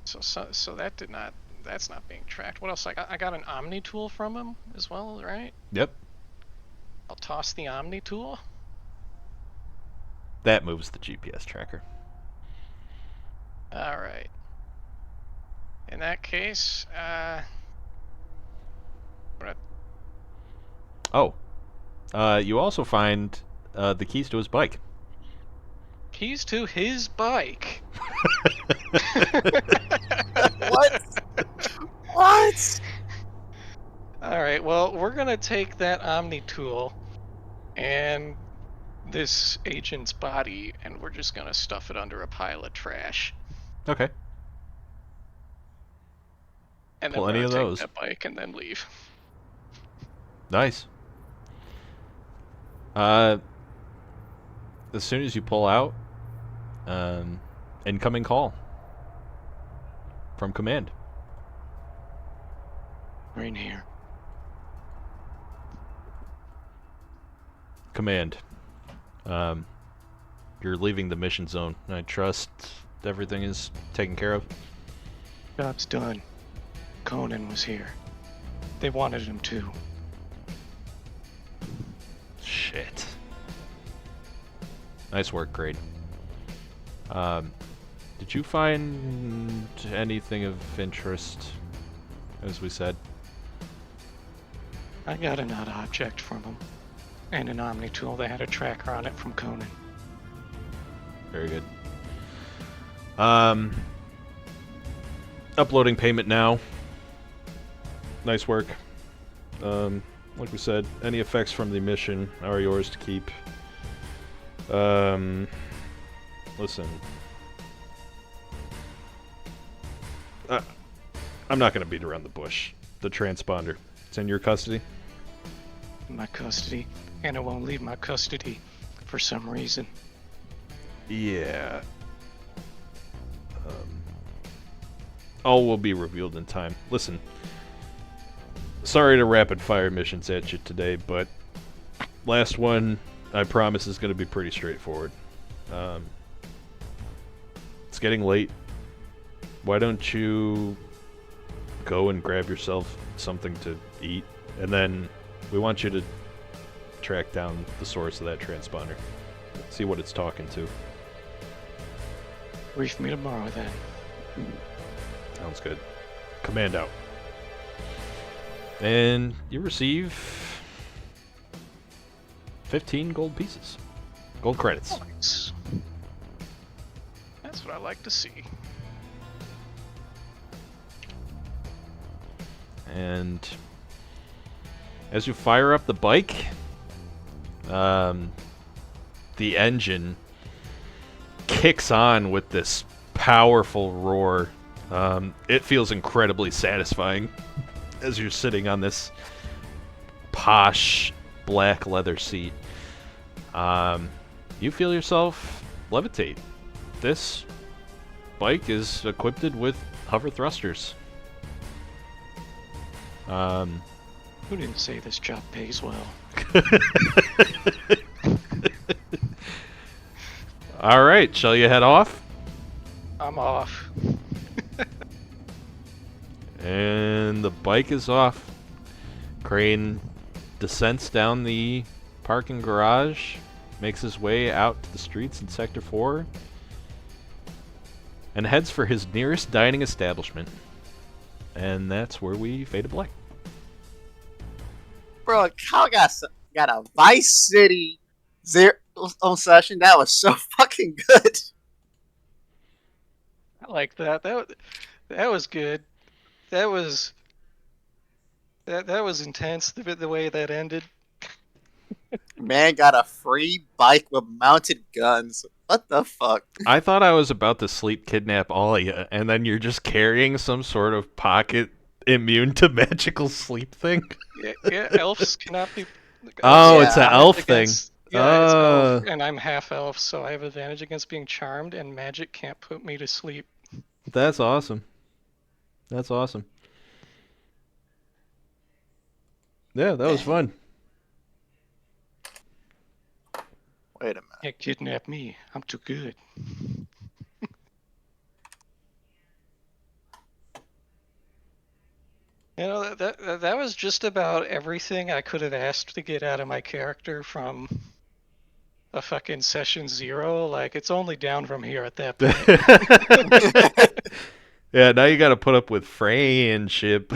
So that did not. That's not being tracked. What else? I got an Omni tool from him as well, right? Yep. I'll toss the Omni tool. That moves the GPS tracker. All right. In that case, Oh, you also find the keys to his bike. Keys to his bike. What? What? All right. Well, we're gonna take that Omni tool and this agent's body, and we're just gonna stuff it under a pile of trash. Okay. And then Plenty we're of gonna take those. that bike and then leave. Nice. As soon as you pull out, incoming call from command. Right here. Command. You're leaving the mission zone. I trust everything is taken care of. Job's done. Conan was here. They wanted him too. Shit. Nice work, Grade. Did you find anything of interest, as we said? I got an odd object from him. And an Omni tool that had a tracker on it from Conan. Very good. Uploading payment now. Nice work. Like we said, any effects from the mission are yours to keep. Listen. I'm not going to beat around the bush. The transponder. It's in your custody? In my custody. And it won't leave my custody for some reason. Yeah. All will be revealed in time. Listen. Sorry to rapid fire missions at you today, but last one, I promise, is going to be pretty straightforward. It's getting late. Why don't you go and grab yourself something to eat, and then we want you to track down the source of that transponder. See what it's talking to. Brief me tomorrow then. Sounds good. Command out. And you receive 15 gold pieces. Gold credits. Nice. That's what I like to see. And as you fire up the bike, the engine kicks on with this powerful roar. It feels incredibly satisfying as you're sitting on this posh black leather seat. You feel yourself levitate. This bike is equipped with hover thrusters. Who didn't say this job pays well? All right, shall you head off? I'm off. And the bike is off. Crane descends down the parking garage, makes his way out to the streets in Sector 4, and heads for his nearest dining establishment. And that's where we fade to black. Bro, Kyle got a Vice City zero session. That was so fucking good. I like that. That was good. That was intense. The way that ended. Man got a free bike with mounted guns. What the fuck? I thought I was about to sleep kidnap all of you, and then you're just carrying some sort of pocket immune to magical sleep thing. Yeah, elves cannot be. Oh, Yeah. it's an elf thing. Yeah, it's elf, and I'm half elf, so I have advantage against being charmed, and magic can't put me to sleep. That's awesome. That's awesome. Yeah, that was fun. Wait a minute. Can't kidnap me. I'm too good. You know, that was just about everything I could have asked to get out of my character from a fucking session 0. Like, it's only down from here at that point. Yeah, now you got to put up with friendship.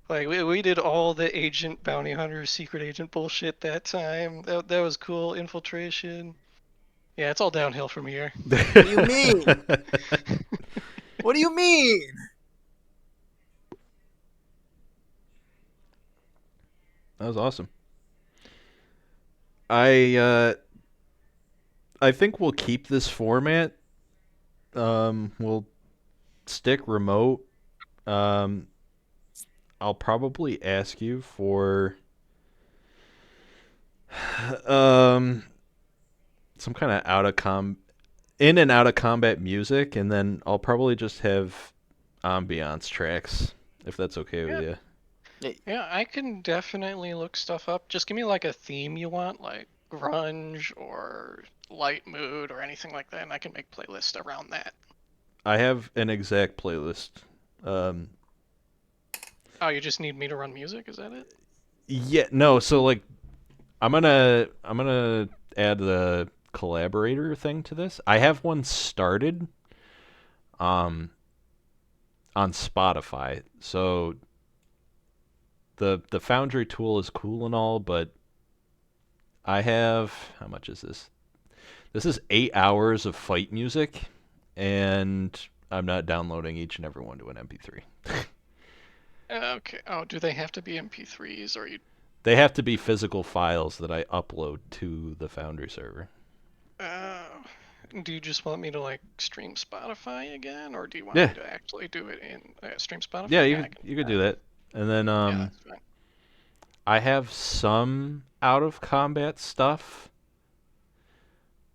Like, Like we did all the agent, bounty hunter, secret agent bullshit that time. That was cool. Infiltration. Yeah, it's all downhill from here. What do you mean? What do you mean? That was awesome. I think we'll keep this format. We'll stick remote. I'll probably ask you for some kind of in and out of combat music, and then I'll probably just have ambiance tracks if that's okay with you. Yeah, I can definitely look stuff up. Just give me like a theme you want, like grunge or light mood or anything like that, and I can make playlists around that. I have an exact playlist. Um, Oh, you just need me to run music? Is that it? yeah, no, so like I'm gonna add the collaborator thing to this. I have one started um on Spotify. So the Foundry tool is cool and all, but I have how much is this? This is 8 hours of fight music, and I'm not downloading each and every one to an MP3. Okay. Oh, do they have to be MP3s or you? They have to be physical files that I upload to the Foundry server. Do you just want me to like stream Spotify again, or do you want Yeah. me to actually do it in stream Spotify? Yeah, I can you could do that. And then Yeah, that's fine. I have some out of combat stuff.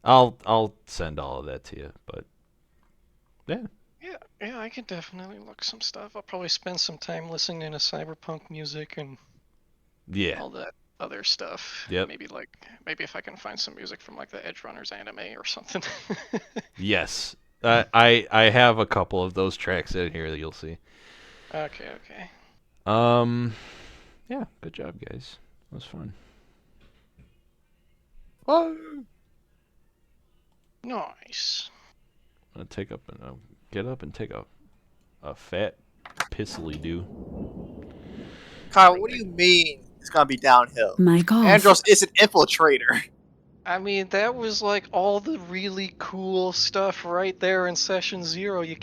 I'll send all of that to you, but yeah. Yeah, I can definitely look some stuff. I'll probably spend some time listening to cyberpunk music and Yeah. all that other stuff. Yep. Maybe if I can find some music from like the Edge Runners anime or something. Yes. I have a couple of those tracks in here that you'll see. Okay. Yeah, good job, guys. That was fun. Nice. I'm gonna get up and take a fat pissily do. Kyle, what do you mean it's gonna be downhill? My God. Andros is an infiltrator. I mean, that was like all the really cool stuff right there in session 0. You